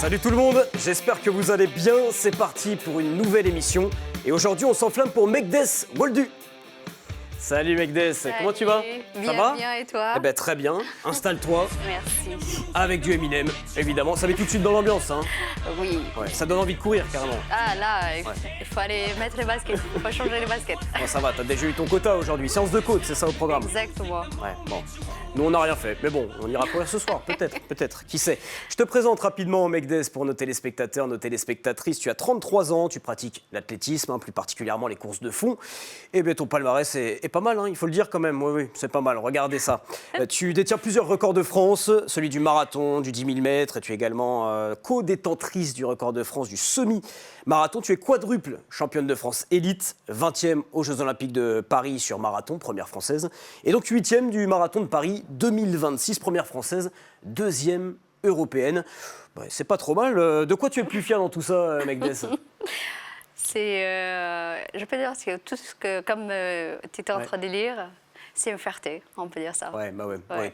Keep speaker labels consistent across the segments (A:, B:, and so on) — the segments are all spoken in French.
A: Salut tout le monde, j'espère que vous allez bien. C'est parti pour une nouvelle émission. Et aujourd'hui, on s'enflamme pour Mekdes Woldu. Salut Mekdes, comment tu vas?
B: Bien,
A: Ça va?
B: bien, et toi?
A: Eh ben très bien, installe-toi.
B: Merci.
A: Avec du Eminem, évidemment. Ça met tout de suite dans l'ambiance, hein.
B: Oui.
A: Ouais, ça donne envie de courir carrément.
B: Ah là, il faut aller mettre les baskets, il faut changer les baskets.
A: Bon, ça va, t'as déjà eu ton quota aujourd'hui. Séance de côte, c'est ça au programme?
B: Exactement.
A: Ouais, bon. Nous, on n'a rien fait. Mais bon, on ira courir ce soir, peut-être, qui sait. Je te présente rapidement Mekdes pour nos téléspectateurs, nos téléspectatrices. Tu as 33 ans, tu pratiques l'athlétisme, plus particulièrement les courses de fond. Et bien, ton palmarès est pas mal, hein, il faut le dire quand même. Oui, c'est pas mal. Regardez ça. Tu détiens plusieurs records de France, celui du marathon, du 10 000 mètres. Et tu es également co-détentrice du record de France du semi-marathon. Tu es quadruple championne de France élite, 20e aux Jeux Olympiques de Paris sur marathon, première française. Et donc 8e du marathon de Paris 2026, première française, 2e européenne. Ouais, c'est pas trop mal. De quoi tu es le plus fier dans tout ça, Mekdes?
B: Je peux dire que tout ce que, comme tu étais en train de lire, c'est une fierté, on peut dire ça.
A: Ouais,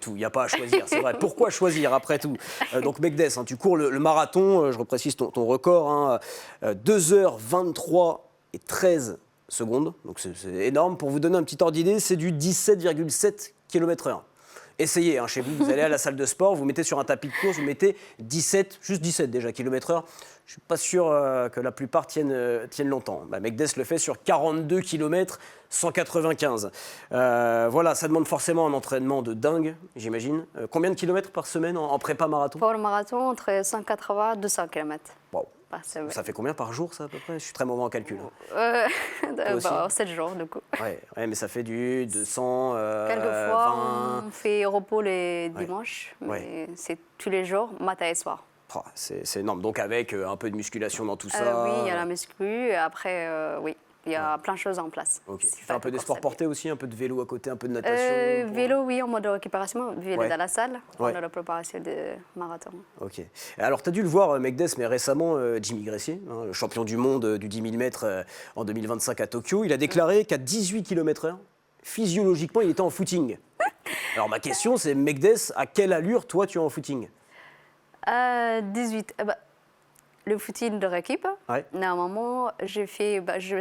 A: tout. Il n'y a pas à choisir, c'est vrai. Pourquoi choisir après tout? Donc Mekdes, tu cours le marathon, je reprécise ton record, 2h23 et 13 secondes. Donc c'est énorme. Pour vous donner un petit ordre d'idée, c'est du 17,7 km/h. Essayez, chez vous, vous allez à la salle de sport, vous mettez sur un tapis de course, vous mettez 17, juste 17 déjà, km/h. Je ne suis pas sûr que la plupart tiennent longtemps. Mekdes le fait sur 42 km, 195. Voilà, ça demande forcément un entraînement de dingue, j'imagine. Combien de kilomètres par semaine en prépa marathon?
B: Pour le marathon, entre 180 et 200 km.
A: Wow.
B: Par semaine.
A: Ça fait combien par jour, ça, à peu près? Je suis très mauvais en calcul.
B: 7 jours, du coup.
A: Ouais, mais ça fait du 200,
B: Quelquefois,
A: 20...
B: on fait repos les dimanches, mais c'est tous les jours, matin et soir.
A: Oh, c'est énorme. Donc avec un peu de musculation dans tout ça.
B: Oui, il y a la muscu, et après, oui, il y a plein de choses en place.
A: Okay. Tu fais un peu des sports portés aussi, un peu de vélo à côté, un peu de natation?
B: Vélo, oui, en mode de récupération, vélo dans la salle,
A: ouais.
B: dans la préparation de marathon.
A: Ok. Alors, tu as dû le voir, Mekdes, mais récemment, Jimmy Gressier, le champion du monde du 10 000 mètres en 2025 à Tokyo, il a déclaré qu'à 18 km/h, physiologiquement, il était en footing. Alors, ma question, c'est, Mekdes, à quelle allure, toi, tu es en footing?
B: 18. Le footing de récup, normalement, je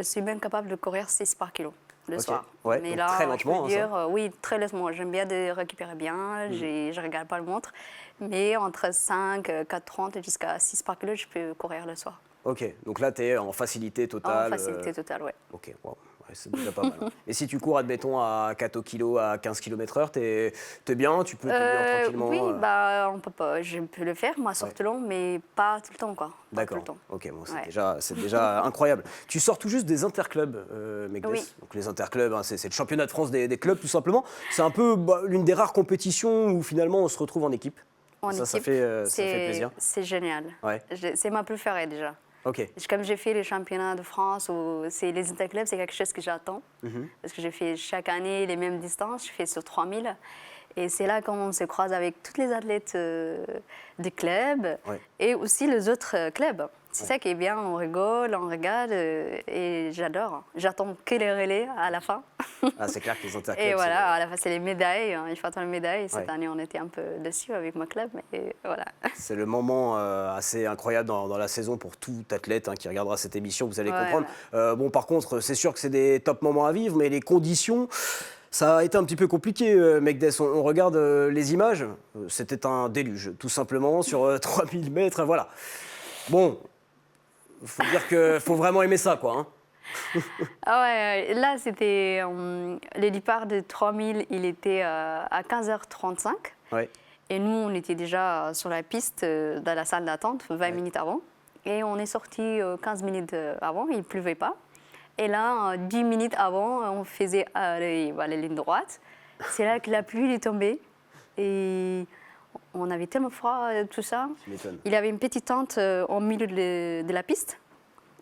B: suis même capable de courir 6 par kilo le soir.
A: Ouais,
B: mais
A: donc
B: là,
A: très lentement,
B: je peux dire, oui, très lentement. J'aime bien de récupérer bien, je ne regarde pas le montre. Mais entre 5, 4,30 jusqu'à 6 par kilo, je peux courir le soir.
A: Ok, donc là, tu es en facilité totale.
B: En facilité totale, oui.
A: Ok, wow. Ouais, c'est déjà pas mal. Et si tu cours, admettons, à 4 kg à 15 km/h, t'es bien? Tu peux tenir tranquillement?
B: Oui, on peut pas. Je peux le faire, moi, sur long, mais pas tout le temps, quoi.
A: D'accord. Ok, bon, c'est déjà incroyable. Tu sors tout juste des interclubs, Mekdes.
B: Oui.
A: Donc les interclubs, c'est le championnat de France des clubs, tout simplement. C'est un peu l'une des rares compétitions où finalement on se retrouve en équipe. Ça fait plaisir.
B: C'est génial.
A: Ouais.
B: C'est ma préférée déjà.
A: Okay.
B: Comme j'ai fait les championnats de France, ou les interclubs, c'est quelque chose que j'attends. Parce que j'ai fait chaque année les mêmes distances, je fais sur 3000. Et c'est là qu'on se croise avec tous les athlètes des clubs et aussi les autres clubs. C'est ça qui est bien, on rigole, on regarde et j'adore. J'attends que les relais à la fin.
A: Ah, c'est clair que les interclubs.
B: Et voilà, à la fin, c'est les médailles. Il faut attendre les médailles. Cette année, on était un peu déçus avec mon club. Mais voilà.
A: C'est le moment assez incroyable dans la saison pour tout athlète qui regardera cette émission, vous allez comprendre. Bon, par contre, c'est sûr que c'est des top moments à vivre, mais les conditions, ça a été un petit peu compliqué, Mekdes. On regarde les images, c'était un déluge, tout simplement, sur 3000 mètres, voilà. Bon, il faut dire qu'il faut vraiment aimer ça, quoi.
B: Là, c'était le départ de 3000, il était à 15h35. Ouais. Et nous, on était déjà sur la piste, dans la salle d'attente, 20 minutes avant. Et on est sorti 15 minutes avant, il ne pleuvait pas. Et là, 10 minutes avant, on faisait les lignes droites. C'est là que la pluie est tombée. Et on avait tellement froid, tout ça. Il y avait une petite tente au milieu de la piste.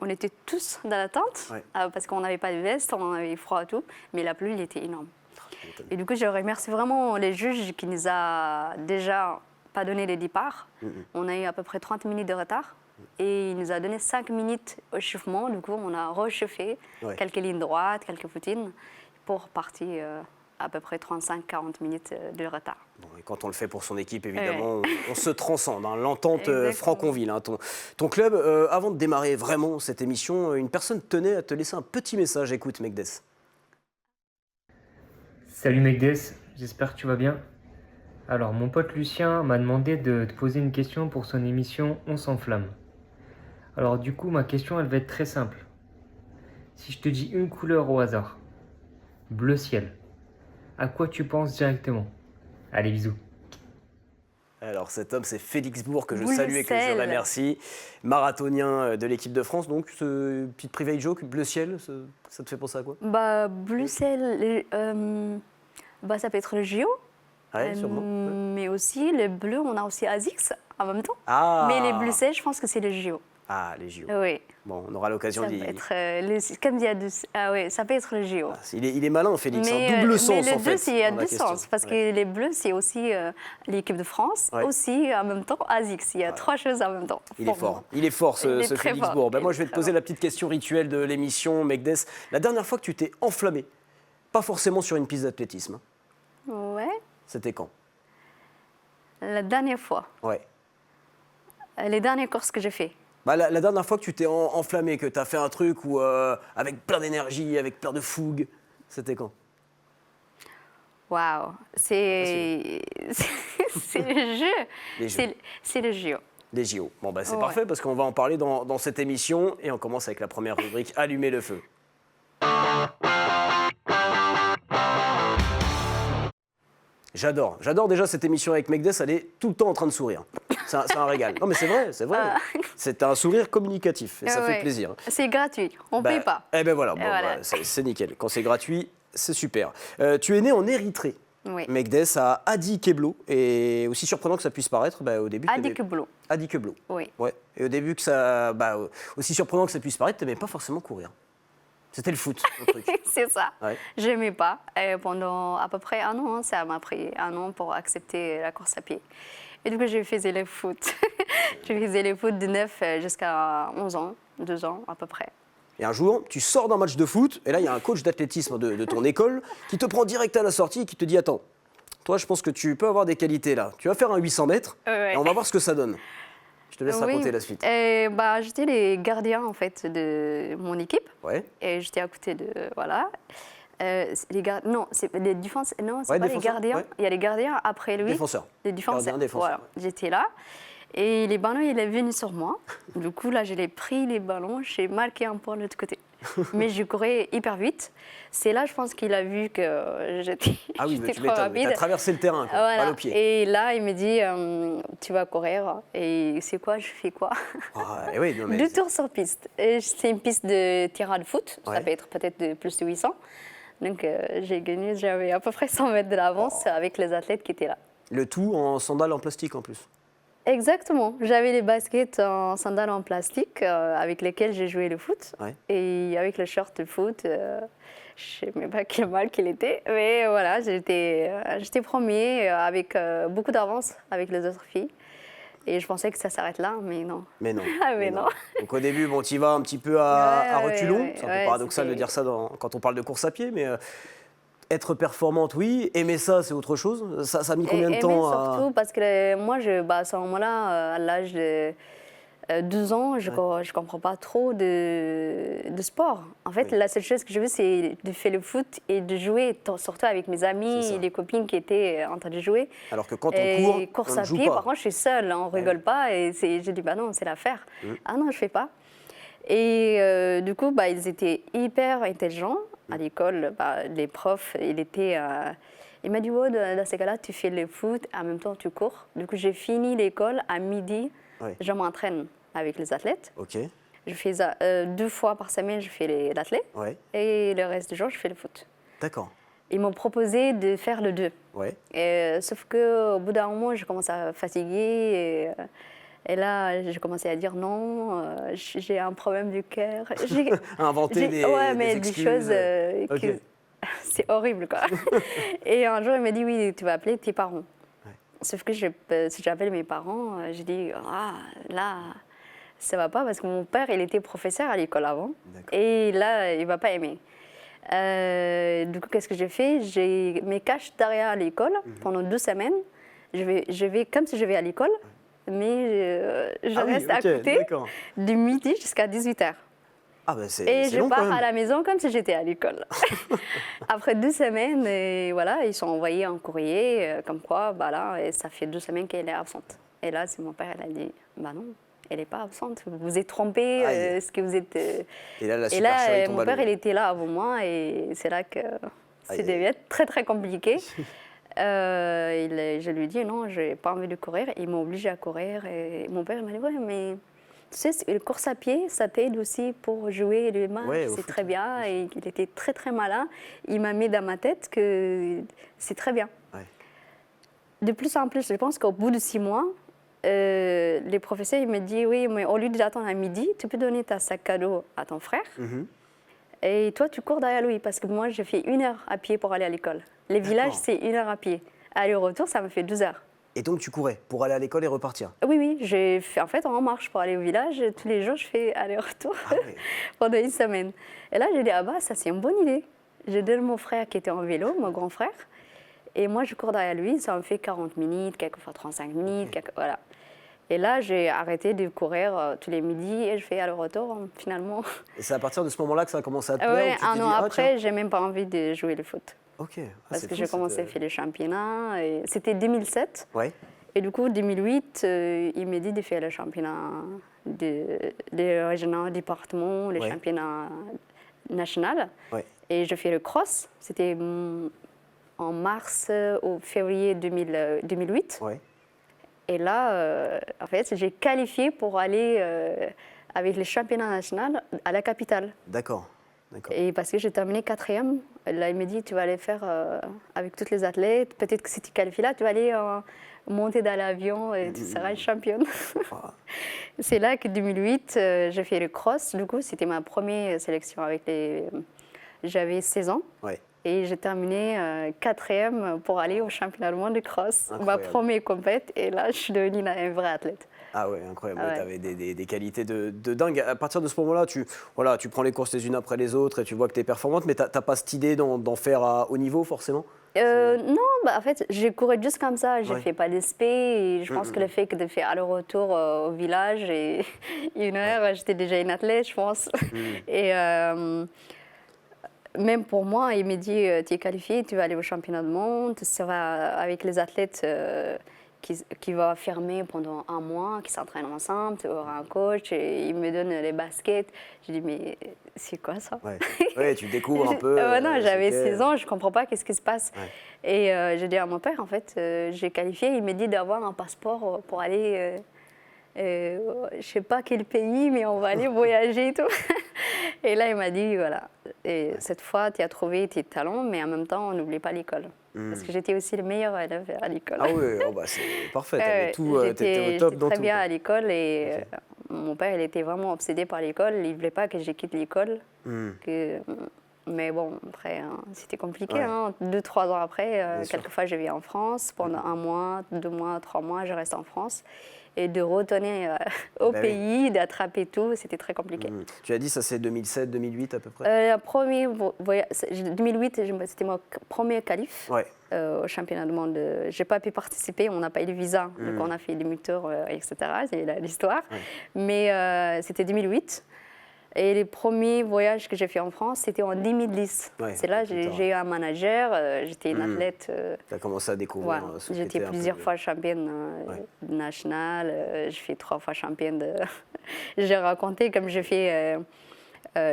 B: On était tous dans la tente, parce qu'on n'avait pas de veste, on avait froid et tout. Mais la pluie, elle était énorme. Et du coup, je remercie vraiment les juges qui nous ont déjà pas donné les départs. On a eu à peu près 30 minutes de retard. Et il nous a donné 5 minutes d'échauffement. Du coup, on a réchauffé quelques lignes droites, quelques footings pour partir à peu près 35-40 minutes de retard.
A: Bon, et quand on le fait pour son équipe, évidemment, on se transcende. Hein, l'entente Franconville. Hein, ton club, avant de démarrer vraiment cette émission, une personne tenait à te laisser un petit message. Écoute, Megdes.
C: Salut Megdes, j'espère que tu vas bien. Alors, mon pote Lucien m'a demandé de te poser une question pour son émission On s'enflamme. Alors du coup, ma question, elle va être très simple. Si je te dis une couleur au hasard, bleu ciel, à quoi tu penses directement? Allez, bisous.
A: Alors cet homme, c'est Félix Bourg, que je
B: Bleu
A: salue et que je
B: ciel.
A: remercie, marathonien de l'équipe de France. Donc, ce petite private joke, bleu ciel, ça te fait penser à quoi?
B: Bah, bleu ciel, ça peut être le JO.
A: Ouais, sûrement.
B: Mais aussi, le bleu, on a aussi ASICS en même temps.
A: Ah.
B: Mais les bleus ciel, je pense que c'est le JO.
A: Ah, les JO.
B: Oui.
A: Bon, on aura l'occasion
B: Ça
A: d'y...
B: peut être, comme il y a ça peut être le JO.
A: Ah, il est malin, Félix. Un double sens,
B: mais
A: en fait.
B: il y a
A: dans la
B: deux
A: question.
B: sens. Parce que les bleus, c'est aussi l'équipe de France, aussi en même temps ASICS. Il y a trois choses en même temps.
A: Il est fort. Il est fort,
B: Il est
A: ce
B: très
A: Félix
B: fort.
A: Bourg. Ben,
B: Il
A: moi,
B: est
A: je vais te
B: très
A: poser
B: fort.
A: la petite question rituelle de l'émission, Megdes. La dernière fois que tu t'es enflammé, pas forcément sur une piste d'athlétisme,
B: Ouais.
A: c'était quand?
B: La dernière fois,
A: Ouais.
B: les dernières courses que j'ai fait.
A: Bah, la dernière fois que tu t'es enflammé, que tu as fait un truc où, avec plein d'énergie, avec plein de fougue, c'était quand?
B: Waouh, c'est le jeu.
A: Les jeux.
B: C'est le jeu.
A: Les JO. Bon, bah, c'est
B: Ouais.
A: parfait parce qu'on va en parler dans cette émission. Et on commence avec la première rubrique, Allumer le feu. J'adore déjà cette émission avec Megdes, elle est tout le temps en train de sourire. C'est un régal. Non mais c'est vrai. C'est un sourire communicatif et ça fait
B: Ouais.
A: plaisir.
B: C'est gratuit, on ne
A: Bah,
B: paye pas.
A: Eh ben voilà,
B: Et voilà.
A: c'est nickel. Quand c'est gratuit, c'est super. Tu es né en Érythrée,
B: Oui.
A: Megdes, à Adi Keblo. Et aussi surprenant que ça puisse paraître, au début...
B: Adi Keblo.
A: Adi Keblo.
B: Oui.
A: Ouais. Et au début, aussi surprenant que ça puisse paraître, tu n'aimais pas forcément courir. C'était le foot, le truc.
B: C'est ça.
A: Ouais.
B: J'aimais pas. Et pendant à peu près un an, ça m'a pris un an pour accepter la course à pied. Et du coup, je faisais le foot. Je faisais le foot de 9 jusqu'à 11 ans, 2 ans à peu près.
A: Et un jour, tu sors d'un match de foot, et là, il y a un coach d'athlétisme de ton école qui te prend direct à la sortie et qui te dit « Attends, toi, je pense que tu peux avoir des qualités là. Tu vas faire un 800 mètres
B: Ouais.
A: et on va voir ce que ça donne. » Je te laisse raconter la suite.
B: Et j'étais les gardiens en fait de mon équipe.
A: Ouais.
B: Et j'étais à côté de voilà. Non, c'est les défenses. Non, c'est
A: Ouais,
B: pas les
A: défenseurs,
B: gardiens.
A: ouais.
B: Il y a les gardiens après lui.
A: Défenseur.
B: Les défenseurs.
A: Gardien, défenseur,
B: Voilà. J'étais là. Et les ballons, il est venu sur moi. Du coup, là, je l'ai pris les ballons. J'ai marqué un point de l'autre côté. Mais je courais hyper vite. C'est là, je pense qu'il a vu que j'étais
A: Ah oui, mais tu
B: trop
A: m'étonnes.
B: rapide.
A: Tu as traversé le terrain, quoi,
B: Voilà.
A: balle au pied.
B: Et là, il me dit, tu vas courir. Et c'est quoi? Je fais quoi?
A: Ah, et oui, non, mais
B: 2 tours sur piste. Et c'est une piste de tirage de foot.
A: Ouais.
B: Ça peut être peut-être de plus de 800. Donc, j'ai gagné. J'avais à peu près 100 mètres de l'avance avec les athlètes qui étaient là.
A: Le tout en sandales en plastique en plus.
B: Exactement. J'avais les baskets en sandales en plastique avec lesquelles j'ai joué le foot.
A: Ouais.
B: Et avec le short de foot, je ne sais même pas quel mal qu'il était. Mais voilà, j'étais premier avec beaucoup d'avance avec les autres filles. Et je pensais que ça s'arrête là, mais non.
A: Mais non.
B: Ah, mais non.
A: Donc au début, bon, tu y vas un petit peu à
B: Ouais,
A: reculons.
B: ouais,
A: C'est un peu
B: ouais,
A: paradoxal de
B: c'était-
A: dire ça quand on parle de course à pied, mais être performante, oui. Aimer ça, c'est autre chose. Ça a mis combien de
B: Et
A: temps
B: aimer
A: à...
B: surtout parce que moi, à ce moment-là, à l'âge de 12 ans, je ne comprends pas trop de sport. En fait,
A: Oui.
B: la seule chose que je veux, c'est de faire le foot et de jouer, surtout avec mes
A: C'est
B: amis
A: ça.
B: et les copines qui étaient en train de jouer.
A: Alors que quand
B: Et
A: on court,
B: course
A: on
B: à
A: ne joue
B: pied,
A: pas.
B: par contre, je suis seule, on ne rigole pas. Et j'ai dit, bah non, c'est l'affaire. Ah non, je ne fais pas. Et du coup, ils étaient hyper intelligents à l'école. Les profs, il m'a dit, oh, dans ces cas-là, tu fais le foot, en même temps, tu cours. Du coup, j'ai fini l'école à midi.
A: Ouais.
B: Je m'entraîne avec les athlètes.
A: Ok,
B: Je fais 2 fois par semaine, je fais l'athlète.
A: ouais,
B: Et le reste du jour, je fais le foot.
A: d'accord.
B: Ils m'ont proposé de faire le 2.
A: Ouais.
B: Sauf qu'au bout d'un moment, je commence à fatiguer. Et là, j'ai commencé à dire non, j'ai un problème du cœur.
A: Inventer des
B: Ouais, mais des
A: excuses.
B: choses
A: Ok.
B: que c'est horrible, quoi. Et un jour, il m'a dit oui, tu vas appeler tes parents. Sauf que si j'appelle mes parents, j'ai dit ah là, ça va pas parce que mon père, il était professeur à l'école avant.
A: D'accord.
B: Et là, il va pas aimer. Du coup, qu'est-ce que j'ai fait? J'ai mes caches derrière l'école pendant 2 semaines. Je vais comme si je vais à l'école, mais je reste à côté du midi jusqu'à 18h.
A: Ah ben
B: et je
A: long,
B: pars
A: quand même.
B: à la maison comme si j'étais à l'école. Après 2 semaines, et voilà, ils sont envoyés un courrier comme quoi, bah là, et ça fait 2 semaines qu'elle est absente. Et là, c'est mon père, il a dit, bah non, elle n'est pas absente, vous vous êtes trompé, est-ce que vous êtes...
A: Et là, la supercherie tombe
B: mon
A: à l'eau.
B: père, il était là avant moi, et c'est là que c'est devenu très très compliqué. Je lui ai dit, non, je n'ai pas envie de courir, il m'a obligé à courir, et mon père m'a dit, ouais, mais... Tu sais, la course à pied, ça t'aide aussi pour jouer les matchs, c'est très bien. Et il était très très malin. Il m'a mis dans ma tête que c'est très bien.
A: Ouais.
B: De plus en plus, je pense qu'au bout de 6 mois, les professeurs ils me disent, oui, mais au lieu d'attendre à midi, tu peux donner ta sac à dos à ton frère. Et toi, tu cours derrière lui, parce que moi, j'ai fait 1 heure à pied pour aller à l'école. Les villages, c'est 1 heure à pied. Aller-retour, ça me fait 12 heures.
A: Et donc tu courais pour aller à l'école et repartir?
B: Oui, j'ai fait en fait en marche pour aller au village. Tous les jours, je fais aller-retour pendant 1 semaine. Et là, j'ai dit, ah bah, ça c'est une bonne idée. Je donne mon frère qui était en vélo, mon grand frère. Et moi, je cours derrière lui. Ça me fait 40 minutes, quelquefois 35 minutes, voilà. Et là, j'ai arrêté de courir tous les midis et je fais aller-retour finalement.
A: Et c'est à partir de ce moment-là que ça a commencé à te plaire?
B: Oui, 1 an après, j'ai même pas envie de jouer le foot.
A: Ok.
B: Parce que j'ai commencé à faire les championnats. C'était 2007.
A: Ouais.
B: Et du coup, 2008, il m'a dit de faire le championnat des régionaux, départements, les championnats nationaux.
A: Ouais.
B: Et je fais le cross. C'était en mars ou février 2008.
A: Ouais.
B: Et là, en fait, j'ai qualifié pour aller avec les championnats nationaux à la capitale.
A: D'accord.
B: Et parce que j'ai terminé 4e, là, il m'a dit, tu vas aller faire avec tous les athlètes. Peut-être que si tu qualifies là, tu vas aller monter dans l'avion et tu seras championne. C'est là que 2008, j'ai fait le cross. Du coup, c'était ma première sélection avec les... J'avais 16 ans.
A: Ouais.
B: Et j'ai terminé 4e pour aller au championnat du monde de cross.
A: Incroyable.
B: Ma première compète. Et là, je suis devenue une vraie athlète.
A: Ah ouais, incroyable.
B: Ah ouais.
A: Tu avais des qualités de dingue. À partir de ce moment-là, tu prends les courses les unes après les autres et tu vois que tu es performante, mais tu n'as pas cette idée d'en faire à haut niveau forcément?
B: Non, bah, en fait, j'ai couru juste comme ça. Je ne fais pas d'SP. Et je pense que le fait de faire aller-retour au village et 1 heure, j'étais déjà une athlète, je pense. Et même pour moi, il m'a dit, tu es qualifiée, tu vas aller au championnat du monde. Ça va avec les athlètes qui va fermer pendant 1 mois, qui s'entraînent ensemble, tu auras un coach, et il me donne les baskets. Je dis, mais c'est quoi ça?
A: Ouais, tu découvres un peu.
B: Non, j'avais 16 ans, je ne comprends pas qu'est-ce qui se passe. Ouais. Et j'ai dit à mon père, en fait, j'ai qualifié, il m'a dit d'avoir un passeport pour aller, je ne sais pas quel pays, mais on va aller voyager et tout. Et là, il m'a dit, voilà, et cette fois, tu as trouvé tes talents, mais en même temps, n'oublie pas l'école. Parce que j'étais aussi le meilleur élève à l'école.
A: Ah oui, oh bah c'est parfait, tu étais au top dans tout.
B: J'étais très bien à l'école et mon père, il était vraiment obsédé par l'école. Il ne voulait pas que je quitte l'école. Mais bon, après, c'était compliqué. 2-3 ans après, quelquefois, je viens en France. Pendant 1 mois, 2 mois, 3 mois, je reste en France. Et de retourner au pays, d'attraper tout, c'était très compliqué.
A: Tu as dit, ça c'est 2007, 2008 à peu près?
B: Le premier voyage, 2008, c'était mon premier qualif au championnat du monde. Je n'ai pas pu participer, on n'a pas eu de visa, donc on a fait des demi-tours, etc. C'est l'histoire. Mais c'était 2008. Et les premiers voyages que j'ai fait en France, c'était en 2010. C'est là que j'ai eu un manager, j'étais une athlète.
A: Tu as commencé à découvrir.
B: J'étais plusieurs fois championne nationale, j'ai fait 3 fois championne de... J'ai raconté comme j'ai fait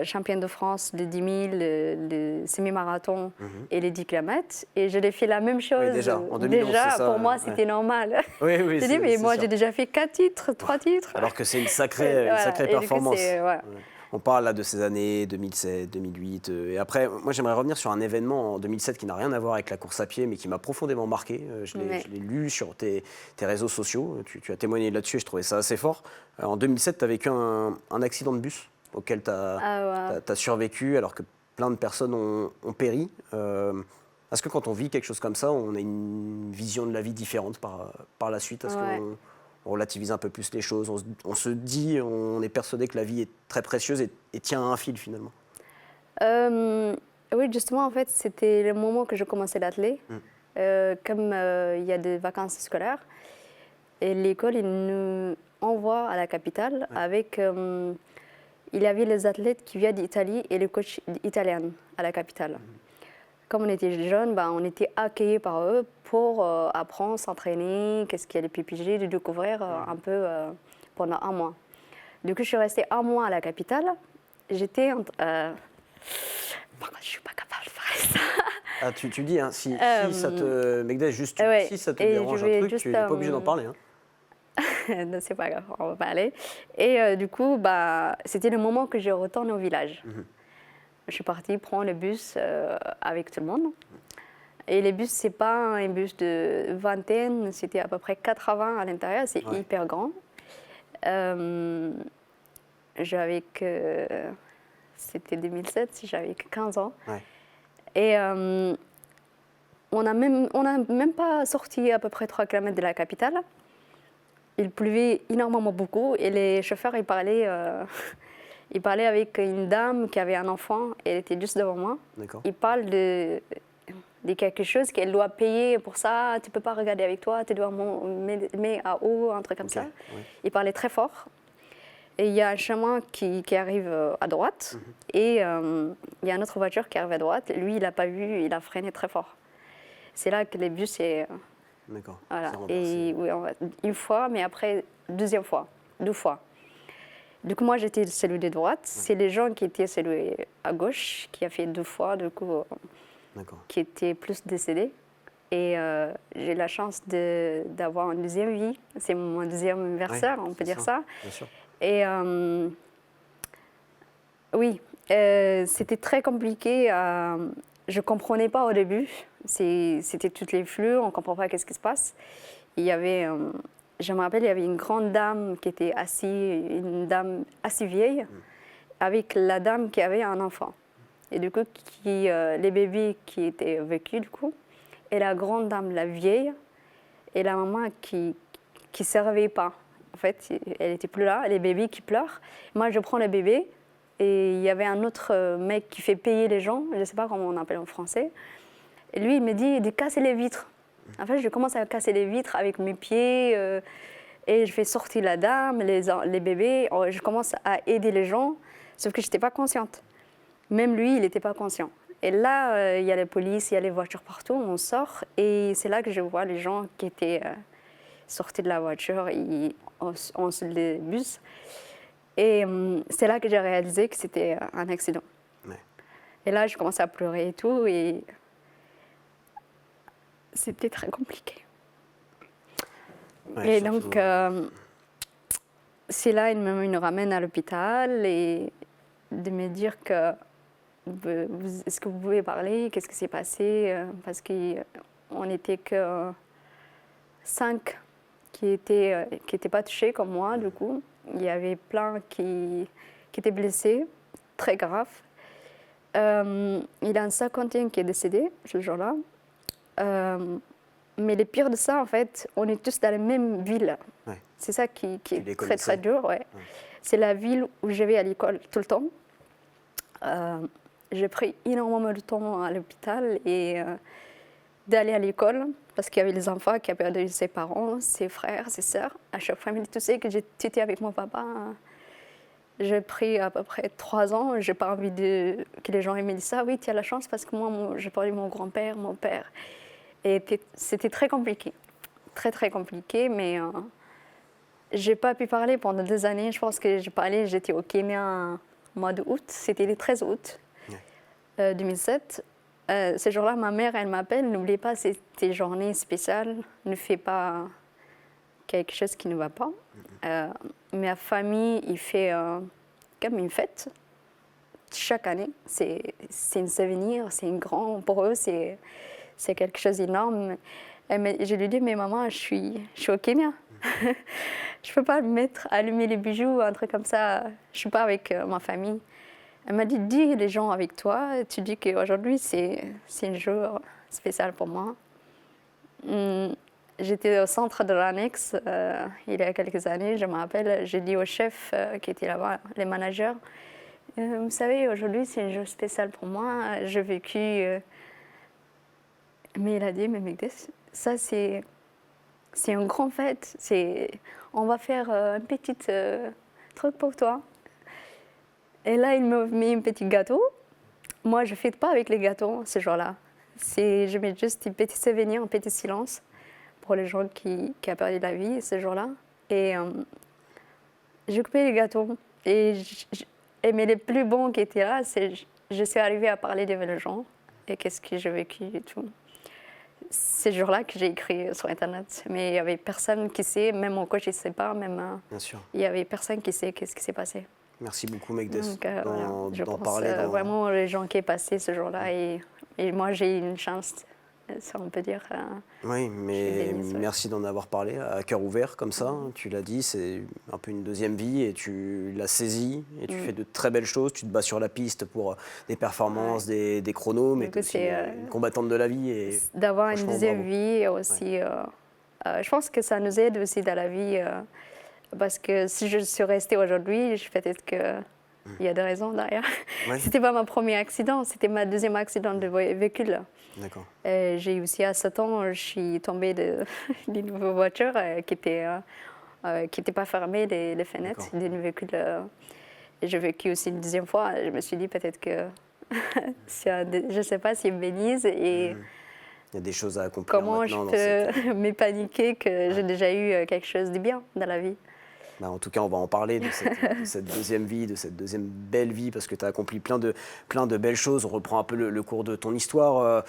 B: championne de France de 10 000, le semi-marathon et les 10 km. Et je l'ai fait la même chose.
A: Oui, déjà, en 2011, c'est ça,
B: pour moi, c'était normal.
A: Oui,
B: j'ai dit, mais moi, j'ai déjà fait 4 titres, 3 titres.
A: Alors que c'est une sacrée performance. On parle là de ces années 2007, 2008. Et après, moi, j'aimerais revenir sur un événement en 2007 qui n'a rien à voir avec la course à pied, mais qui m'a profondément marqué. Je l'ai lu sur tes réseaux sociaux. Tu as témoigné là-dessus et je trouvais ça assez fort. En 2007, tu as vécu un accident de bus auquel tu as survécu alors que plein de personnes ont péri. Est-ce que quand on vit quelque chose comme ça, on a une vision de la vie différente par la suite? Est-ce qu'on relativise un peu plus les choses, on se dit, on est persuadé que la vie est très précieuse et tient à un fil finalement?
B: Oui, justement, en fait, c'était le moment que je commençais l'athlé. Comme il y a des vacances scolaires, et l'école, il nous envoie à la capitale avec... il y avait les athlètes qui viennent d'Italie et le coach italien à la capitale. Comme on était jeunes, on était accueillis par eux pour apprendre, s'entraîner, qu'est-ce qu'il y a de PPG, de découvrir un peu pendant un mois. Du coup, je suis restée un mois à la capitale. J'étais... Par contre, je ne suis pas capable de faire ça.
A: Ah, tu dis, hein, si ça te... Megdes, juste, si ça te dérange un truc, tu n'es pas obligé d'en parler. Hein.
B: Non, c'est pas grave, on va parler. Et du coup, c'était le moment que je retourne au village. Je suis partie prendre le bus avec tout le monde. Et le bus, c'est pas un bus de vingtaine, c'était à peu près 80 à l'intérieur, c'est hyper grand. J'avais que... C'était 2007, j'avais que 15 ans. Et on n'a même pas sorti à peu près 3 km de la capitale. Il pleuvait énormément beaucoup et les chauffeurs, ils parlaient avec une dame qui avait un enfant, elle était juste devant moi. Ils parlent de quelque chose qu'elle doit payer pour ça, tu ne peux pas regarder avec toi, tu dois mettre à haut, un truc comme ça. Ils parlaient très fort. Et il y a un chemin qui arrive à droite et il y a une autre voiture qui arrive à droite. Lui, il n'a pas vu, il a freiné très fort. C'est là que le bus est...
A: D'accord.
B: Voilà. Et oui, une fois, mais après, deuxième fois, 2 fois. Du coup, moi, j'étais celui de droite. C'est les gens qui étaient celui à gauche, qui a fait 2 fois, du coup, qui étaient plus décédés. Et j'ai la chance d'avoir une deuxième vie. C'est mon deuxième anniversaire, on peut dire ça.
A: Bien sûr.
B: Et oui, c'était très compliqué. Je ne comprenais pas au début. C'était toutes les flux, on ne comprend pas qu'est-ce qui se passe. Il y avait, je me rappelle, il y avait une grande dame qui était assise, une dame assez vieille, avec la dame qui avait un enfant. Et du coup, les bébés qui étaient vécus, du coup, et la grande dame, la vieille, et la maman qui ne se réveillait pas. En fait, elle n'était plus là, les bébés qui pleurent. Moi, je prends le bébé, et il y avait un autre mec qui fait payer les gens, je ne sais pas comment on appelle en français. Et lui, il me dit de casser les vitres. En fait, je commence à casser les vitres avec mes pieds et je fais sortir la dame, les bébés. Je commence à aider les gens, sauf que je n'étais pas consciente. Même lui, il n'était pas conscient. Et là, il y a la police, il y a les voitures partout, on sort. Et c'est là que je vois les gens qui étaient sortis de la voiture et on se les bus. Et c'est là que j'ai réalisé que c'était un accident. Et là, je commence à pleurer et tout. Et c'était très compliqué. Et donc, c'est là, il me ramène à l'hôpital et de me dire que est-ce que vous pouvez parler, qu'est-ce qui s'est passé, parce qu'on n'était que 5 qui étaient pas touchés comme moi, du coup. Il y avait plein qui étaient blessés, très graves. Il y a un 51 qui est décédé ce jour-là. Mais le pire de ça, en fait, on est tous dans la même ville. C'est ça qui est très, très dur. C'est la ville où je vais à l'école tout le temps. J'ai pris énormément de temps à l'hôpital et d'aller à l'école parce qu'il y avait les enfants qui avaient perdu ses parents, ses frères, ses sœurs. À chaque fois, ils me disaient, tu sais que j'étais avec mon papa. J'ai pris à peu près 3 ans. Je n'ai pas envie que les gens aient dit ça. Oui, tu as la chance parce que moi, j'ai parlé de mon grand-père, mon père. Et c'était très compliqué. Très, très compliqué. Mais je n'ai pas pu parler pendant 2 années. Je pense que j'ai parlé, j'étais au Kenya au mois d'août. C'était le 13 août 2007. Ce jour-là, ma mère, elle m'appelle. N'oubliez pas, c'est tes journées spéciales. Ne fais pas quelque chose qui ne va pas. Ma famille, il fait comme une fête chaque année. C'est un souvenir, c'est grand. Pour eux, c'est quelque chose d'énorme. Je lui dis, mais maman, je suis au Kenya. Je ne peux pas me mettre à allumer les bijoux, un truc comme ça. Je ne suis pas avec ma famille. Elle m'a dit, dis les gens avec toi. Tu dis qu'aujourd'hui, c'est un jour spécial pour moi. J'étais au centre de l'annexe il y a quelques années, je me rappelle. J'ai dit au chef qui était là-bas, les managers, Vous savez, aujourd'hui, c'est un jour spécial pour moi. J'ai vécu Mélodie, Memegdes. Ça, c'est une grande fête. On va faire un petit truc pour toi. Et là, il m'a mis un petit gâteau. Moi, je ne fête pas avec les gâteaux ce jour-là. Je mets juste des petits souvenirs, un petit silence pour les gens qui ont perdu la vie ce jour-là. Et j'ai coupé les gâteaux. Mais les plus bons qui étaient là, je suis arrivée à parler devant les gens et qu'est-ce que j'ai vécu et tout. C'est ce jour-là que j'ai écrit sur Internet. Mais il n'y avait personne qui sait, même mon coach, il ne sait pas. Bien sûr. Il n'y avait personne qui sait qu'est-ce qui s'est passé.
A: Merci beaucoup, Megdes,
B: Je
A: d'en
B: pense
A: parler.
B: Vraiment les gens qui sont passés ce jour-là. Et moi, j'ai eu une chance, ça on peut dire.
A: Oui, mais merci d'en avoir parlé à cœur ouvert comme ça. Tu l'as dit, c'est un peu une deuxième vie et tu l'as saisie et tu fais de très belles choses. Tu te bats sur la piste pour des performances, des chronos, mais tu es aussi une combattante de la vie. Et
B: d'avoir une deuxième vie aussi. Je pense que ça nous aide aussi dans la vie. Parce que si je suis restée aujourd'hui, peut-être qu'il y a des raisons derrière. Ouais. C'était pas mon premier accident, c'était ma deuxième accident de véhicule.
A: D'accord.
B: J'ai eu aussi à 7 ans, je suis tombée d'une nouvelle voiture qui n'était pas fermée, les fenêtres d'une véhicule. Et j'ai vécu aussi une deuxième fois. Je me suis dit peut-être que, je ne sais pas si me bénisse et...
A: Il y a des choses à accomplir.
B: Comment je peux me paniquer que j'ai déjà eu quelque chose de bien dans la vie.
A: En tout cas, on va en parler de cette deuxième vie, de cette deuxième belle vie, parce que tu as accompli plein de belles choses. On reprend un peu le cours de ton histoire.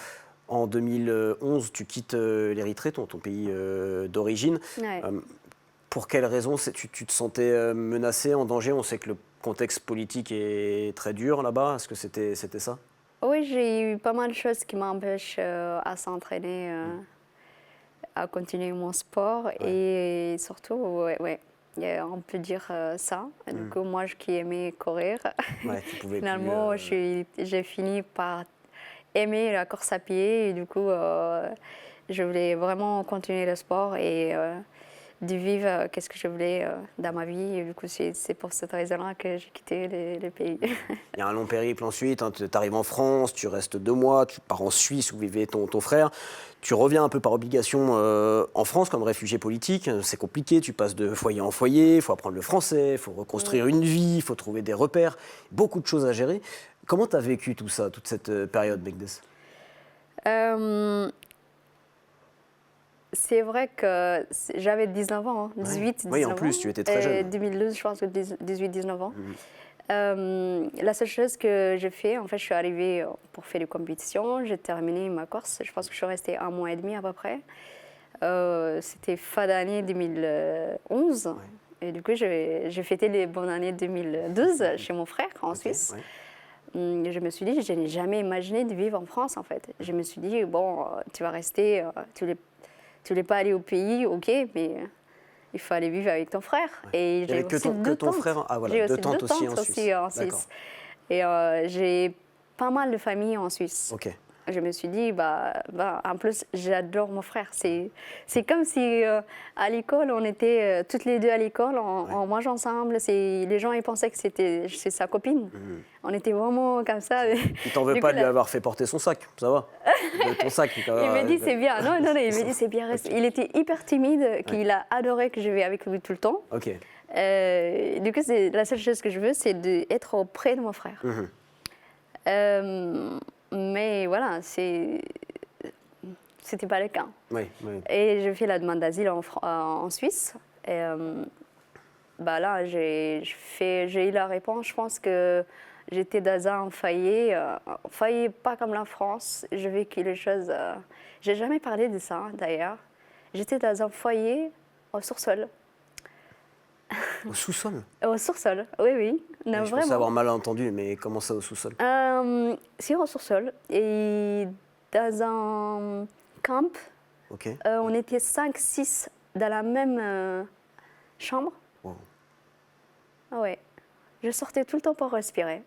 A: En 2011, tu quittes l'Érythrée, ton pays d'origine. Ouais. Pour quelles raisons tu te sentais menacée, en danger? On sait que le contexte politique est très dur là-bas. Est-ce que c'était ça?
B: Oui, j'ai eu pas mal de choses qui m'empêchent à s'entraîner, à continuer mon sport. Et surtout, on peut dire ça. Du coup, moi qui aimais courir, finalement, j'ai fini par aimer la course à pied. Et du coup, je voulais vraiment continuer le sport et de vivre qu'est-ce que je voulais dans ma vie. Et du coup, c'est pour cette raison-là que j'ai quitté le pays.
A: Il y a un long périple ensuite. Tu arrives en France, tu restes 2 mois, tu pars en Suisse où vivait ton frère. Tu reviens un peu par obligation en France comme réfugié politique. C'est compliqué, tu passes de foyer en foyer, il faut apprendre le français, il faut reconstruire une vie, il faut trouver des repères. Beaucoup de choses à gérer. Comment tu as vécu tout ça, toute cette période, Megdes?
B: C'est vrai que j'avais 19 ans, 18, 19 ans.
A: Oui, en plus, tu étais très jeune.
B: 2012, je pense que 18-19 ans. La seule chose que j'ai fait, en fait, je suis arrivée pour faire des compétitions, j'ai terminé ma course, je pense que je suis restée 1 mois et demi à peu près. C'était fin d'année 2011. Ouais. Et du coup, j'ai fêté les bonnes années 2012 chez mon frère en Suisse. Ouais. Je me suis dit, je n'ai jamais imaginé de vivre en France, en fait. Je me suis dit, bon, tu vas rester, tu voulais pas aller au pays, ok, mais il faut aller vivre avec ton frère. Ouais. Et j'ai aussi deux tantes.
A: Frère, j'ai aussi 2 tantes aussi en Suisse.
B: Et j'ai pas mal de familles en Suisse.
A: Ok.
B: Je me suis dit, en plus, j'adore mon frère. C'est comme si à l'école, on était toutes les deux à l'école, on mange ensemble. Les gens ils pensaient que c'est sa copine. On était vraiment comme ça.
A: Il t'en veut pas de lui avoir fait porter son sac, ça va? Ton sac.
B: Il m'a dit, c'est bien. Non, il m'a dit, c'est bien. Il était hyper timide, qu'il a adoré que je vais avec lui tout le temps.
A: Ok.
B: Du coup, la seule chose que je veux, c'est d'être auprès de mon frère. Mais voilà, c'était pas le cas.
A: Oui.
B: Et je fais la demande d'asile en Suisse. Et là, j'ai eu la réponse. Je pense que j'étais dans un foyer pas comme la France. J'ai vécu les choses. J'ai jamais parlé de ça d'ailleurs. J'étais dans un foyer au sous-sol.
A: Au sous-sol?
B: Au sous-sol, oui.
A: Non, je pense avoir mal entendu, mais comment ça au sous-sol?
B: C'est au sous-sol. Et dans un camp, on était 5-6 dans la même chambre. Wow. Ah ouais. Je sortais tout le temps pour respirer.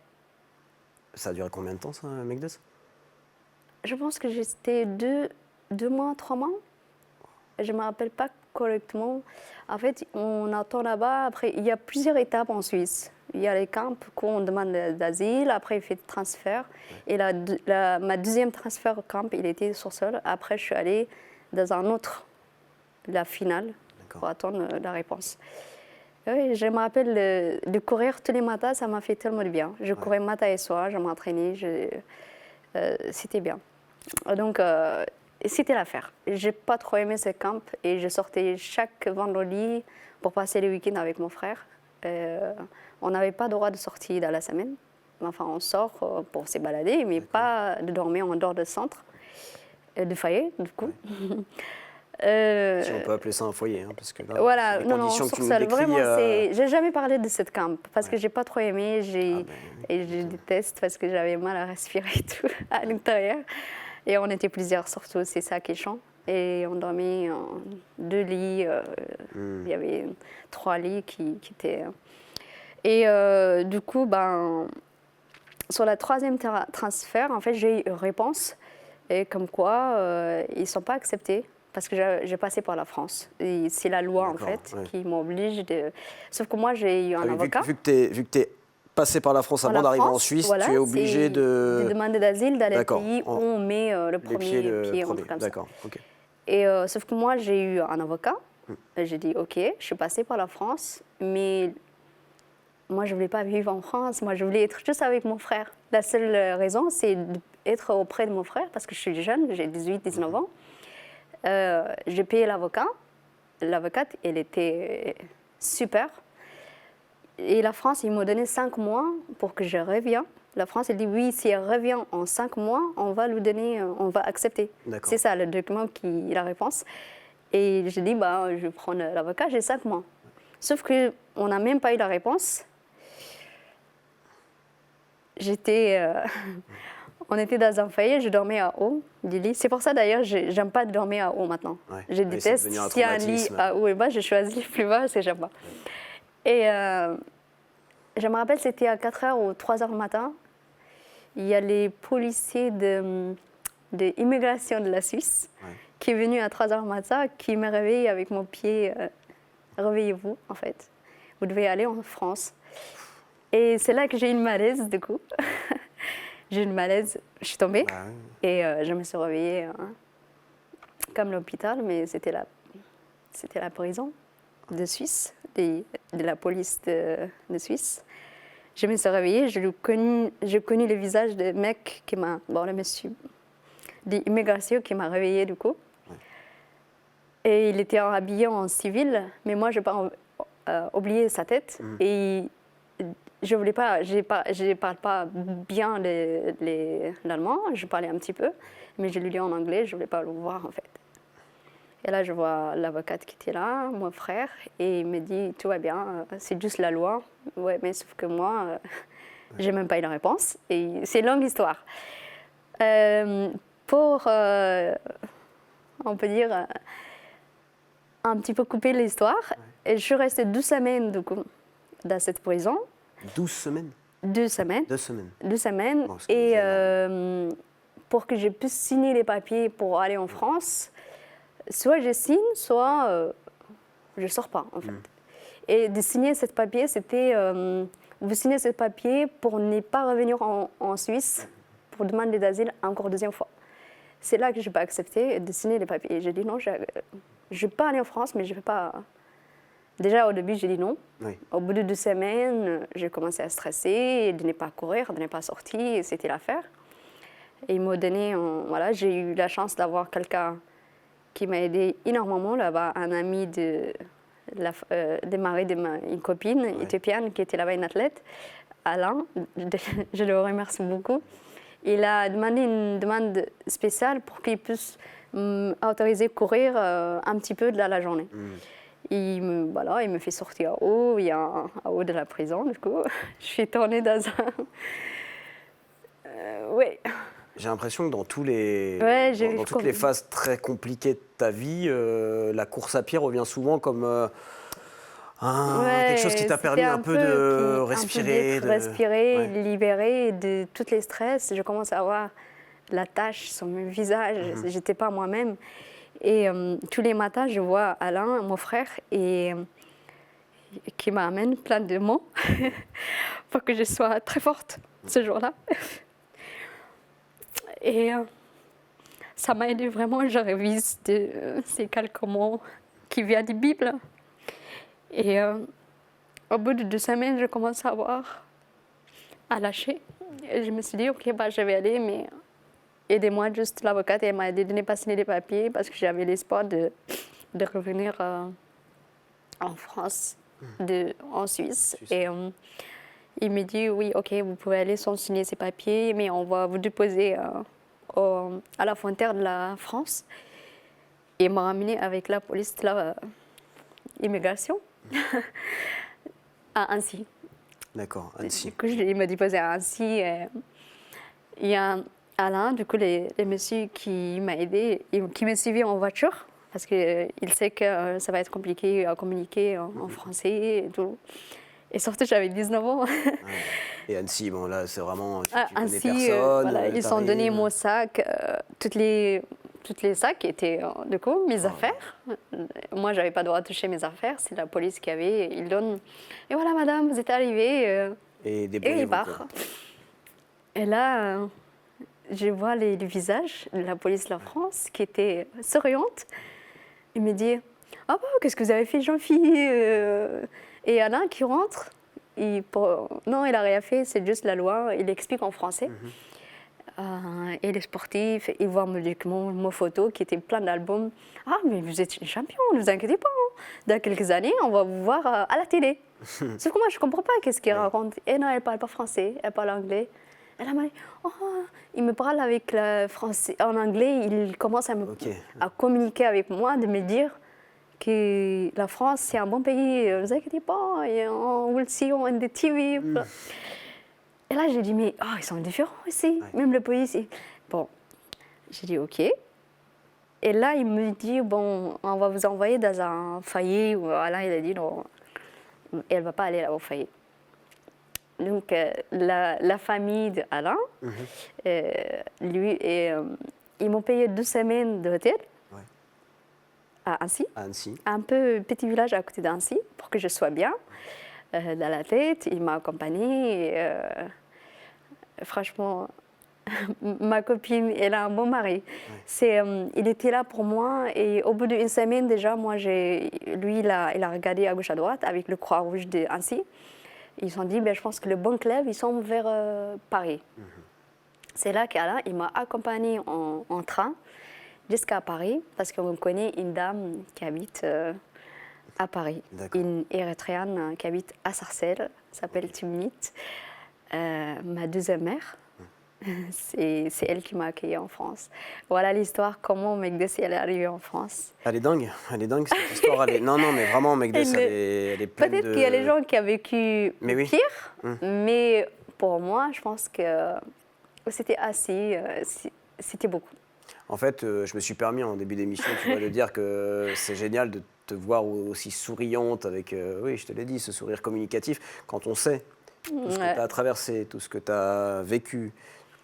A: Ça a duré combien de temps, ça, Megdes?
B: Je pense que j'étais 2 mois, 3 mois. Je ne me rappelle pas correctement. En fait, on attend là-bas. Après, il y a plusieurs étapes en Suisse. il y a les camps qu'on demande d'asile, après il fait le transfert. Et ma deuxième transfert au camp, il était sur sol. Après, je suis allée dans un autre, la finale, pour attendre la réponse. Oui, je me rappelle de courir tous les matins, ça m'a fait tellement de bien. Je courais matin et soir, je m'entraînais, c'était bien. Donc, c'était l'affaire. Je n'ai pas trop aimé ce camp et je sortais chaque vendredi pour passer le week-end avec mon frère. On n'avait pas le droit de sortir dans la semaine. Enfin, on sort pour se balader, mais pas de dormir en dehors du centre, du foyer, du coup.
A: Si on peut appeler ça un foyer, hein, parce que là,
B: voilà,
A: les
B: non,
A: conditions que tu nous
B: vraiment,
A: décris,
B: j'ai jamais parlé de cette camp parce que j'ai pas trop aimé, et je déteste parce que j'avais mal à respirer et tout à l'intérieur. Et on était plusieurs surtout, c'est ça qui est chiant. Et on dormait en 2 lits, il y avait 3 lits qui étaient... Et du coup, sur la 3e transfert, en fait, j'ai eu une réponse, et comme quoi ils ne sont pas acceptés. Parce que j'ai passé par la France. Et c'est la loi, en fait, qui m'oblige de... Sauf que moi, j'ai eu un avocat.
A: Vu que tu es passé par la France avant d'arriver en Suisse, tu es obligé de
B: demander d'asile dans les pays où on met le premier pied, un truc comme ça.
A: D'accord, ok.
B: Et sauf que moi, j'ai eu un avocat. J'ai dit, OK, je suis passée par la France, mais moi, je ne voulais pas vivre en France. Moi, je voulais être juste avec mon frère. La seule raison, c'est d'être auprès de mon frère, parce que je suis jeune, j'ai 18-19 ans. J'ai payé l'avocat. L'avocate, elle était super. Et la France, ils m'ont donné 5 mois pour que je revienne. La France, elle dit oui, si elle revient en 5 mois, on va lui donner, on va accepter. C'est ça le document la réponse. Et j'ai dit, je vais prendre l'avocat, j'ai 5 mois. Sauf qu'on n'a même pas eu la réponse. On était dans un foyer, je dormais à haut du lit. C'est pour ça d'ailleurs, j'aime pas dormir à haut maintenant. Je déteste. S'il y a un lit à haut et bas, je choisis le plus bas parce que j'aime pas. Et je me rappelle, c'était à 4h ou 3h du matin. Il y a les policiers d'immigration de la Suisse qui est venu à 3h du matin, qui m'a réveillée avec mon pied. Réveillez-vous, en fait. Vous devez aller en France. Et c'est là que j'ai eu une malaise, du coup. J'ai eu une malaise, je suis tombée et je me suis réveillée comme l'hôpital, mais c'était la prison de Suisse, de la police de Suisse. Je me suis réveillée, j'ai connu le visage du mec le monsieur d'immigration qui m'a réveillée du coup. Et il était habillé en civil, mais moi je n'ai pas oublié sa tête. Et je voulais pas, je parle pas bien l'allemand, je parlais un petit peu, mais je lui dis en anglais, je voulais pas le voir en fait. Et là, je vois l'avocate qui était là, mon frère, et il me dit, tout va bien, c'est juste la loi. Ouais, mais sauf que moi, j'ai même pas eu la réponse, et c'est une longue histoire. Pour, on peut dire, un petit peu couper l'histoire, et je suis restée 12 semaines du coup, dans cette prison.
A: 12 semaines
B: 2 semaines.
A: 2 semaines.
B: 2 semaines. Bon, et pour que je puisse signer les papiers pour aller en France, soit je signe, soit je ne sors pas, en fait. Et de signer ce papier, c'était... vous signez ce papier pour ne pas revenir en Suisse pour demander d'asile encore 2e fois. C'est là que je n'ai pas accepté de signer les papiers. J'ai dit non, je ne vais pas aller en France, mais je ne vais pas... Déjà, au début, j'ai dit non. Au bout de 2 semaines, j'ai commencé à stresser, de ne pas courir, de ne pas sortir, c'était l'affaire. Et ils m'ont donné, j'ai eu la chance d'avoir quelqu'un qui m'a aidé énormément là-bas, un ami de mari d'une copine éthiopienne qui était là-bas, une athlète, Alain, je le remercie beaucoup. Il a demandé une demande spéciale pour qu'il puisse m'autoriser à courir un petit peu dans la journée. Il me fait sortir à haut, à haut de la prison, du coup. Je suis tournée dans un...
A: J'ai l'impression que dans toutes les phases très compliquées de ta vie, la course à pied revient souvent comme quelque chose qui t'a permis un peu de respirer.
B: Respirer, libérer de tous les stress. Je commence à avoir la tache sur mon visage. Je n'étais pas moi-même. Et tous les matins, je vois Alain, mon frère, et qui m'amène plein de mots pour que je sois très forte ce jour-là. Et ça m'a aidé vraiment, je révise ces quelques mots qui viennent de la Bible. Et au bout de 2 semaines, je commence à lâcher. Et je me suis dit, ok, bah, je vais aller, mais aidez-moi, juste l'avocate, elle m'a aidé de ne pas signer les papiers parce que j'avais l'espoir de revenir en France, en Suisse. Et il me dit, oui, ok, vous pouvez aller sans signer ces papiers, mais on va vous déposer à la frontière de la France. Et il m'a ramené avec la police de l'immigration à Annecy.
A: D'accord, Annecy.
B: Du coup, il m'a déposé à Annecy. Il y a Alain, du coup, le monsieur qui m'a aidé, qui m'a suivi en voiture, parce qu'il sait que ça va être compliqué à communiquer en français et tout. Et surtout, j'avais 19 ans.
A: Et Annecy, bon là, c'est vraiment, tu
B: Annecy,
A: connais personne.
B: voilà, ils ont donné mon sac, toutes les sacs étaient, du coup, mes affaires. Moi, j'avais pas le droit de toucher mes affaires, c'est la police qui avait, ils donnent. Et voilà, madame, vous êtes arrivée.
A: Et
B: il part. Et là, je vois les visages de la police de la France qui étaient souriantes. Il me dit, ah bon, qu'est-ce que vous avez fait, Jean-Fille Et Alain qui rentre, non, il n'a rien fait, c'est juste la loi, il explique en français. Et les sportifs, ils voient mon photo qui était plein d'albums. Ah, mais vous êtes une championne, ne vous inquiétez pas. Dans quelques années, on va vous voir à la télé. Sauf que moi, je ne comprends pas qu'est-ce qu'il raconte. Et non, elle ne parle pas français, elle parle anglais. Elle m'a dit, oh, il me parle avec le français, en anglais, il commence à communiquer avec moi, de me dire que la France, c'est un bon pays, ne vous inquiétez pas, on will see on the TV. Et là, j'ai dit, mais ils sont différents ici, même le pays ici. Bon, j'ai dit, ok. Et là, il me dit, bon, on va vous envoyer dans un foyer. Alain, il a dit, non, elle ne va pas aller là au foyer. Donc, la famille d'Alain, lui, ils m'ont payé 2 semaines d'hôtel à Annecy. Un peu petit village à côté d'Annecy, pour que je sois bien dans la tête. Il m'a accompagnée. Franchement, ma copine, elle a un bon mari. Il était là pour moi. Et au bout d'1 semaine, déjà, lui, il a regardé à gauche, à droite avec le Croix-Rouge d'Annecy. Ils se sont dit, je pense que le bon club, ils sont vers Paris. C'est là qu'Alain, il m'a accompagnée en train jusqu'à Paris, parce qu'on connaît une dame qui habite à Paris, une Érythréenne qui habite à Sarcelles, s'appelle Tumnit, ma deuxième mère. C'est elle qui m'a accueillie en France. Voilà l'histoire, comment Megdes elle est arrivée en France.
A: Elle est dingue cette histoire. Non, mais vraiment, Megdes, elle est pleine de...
B: Peut-être qu'il y a les gens qui ont vécu pire, mais pour moi, je pense que c'était assez, c'était beaucoup.
A: En fait, je me suis permis en début d'émission, de dire que c'est génial de te voir aussi souriante avec, oui, je te l'ai dit, ce sourire communicatif, quand on sait tout ce que tu as traversé, tout ce que tu as vécu,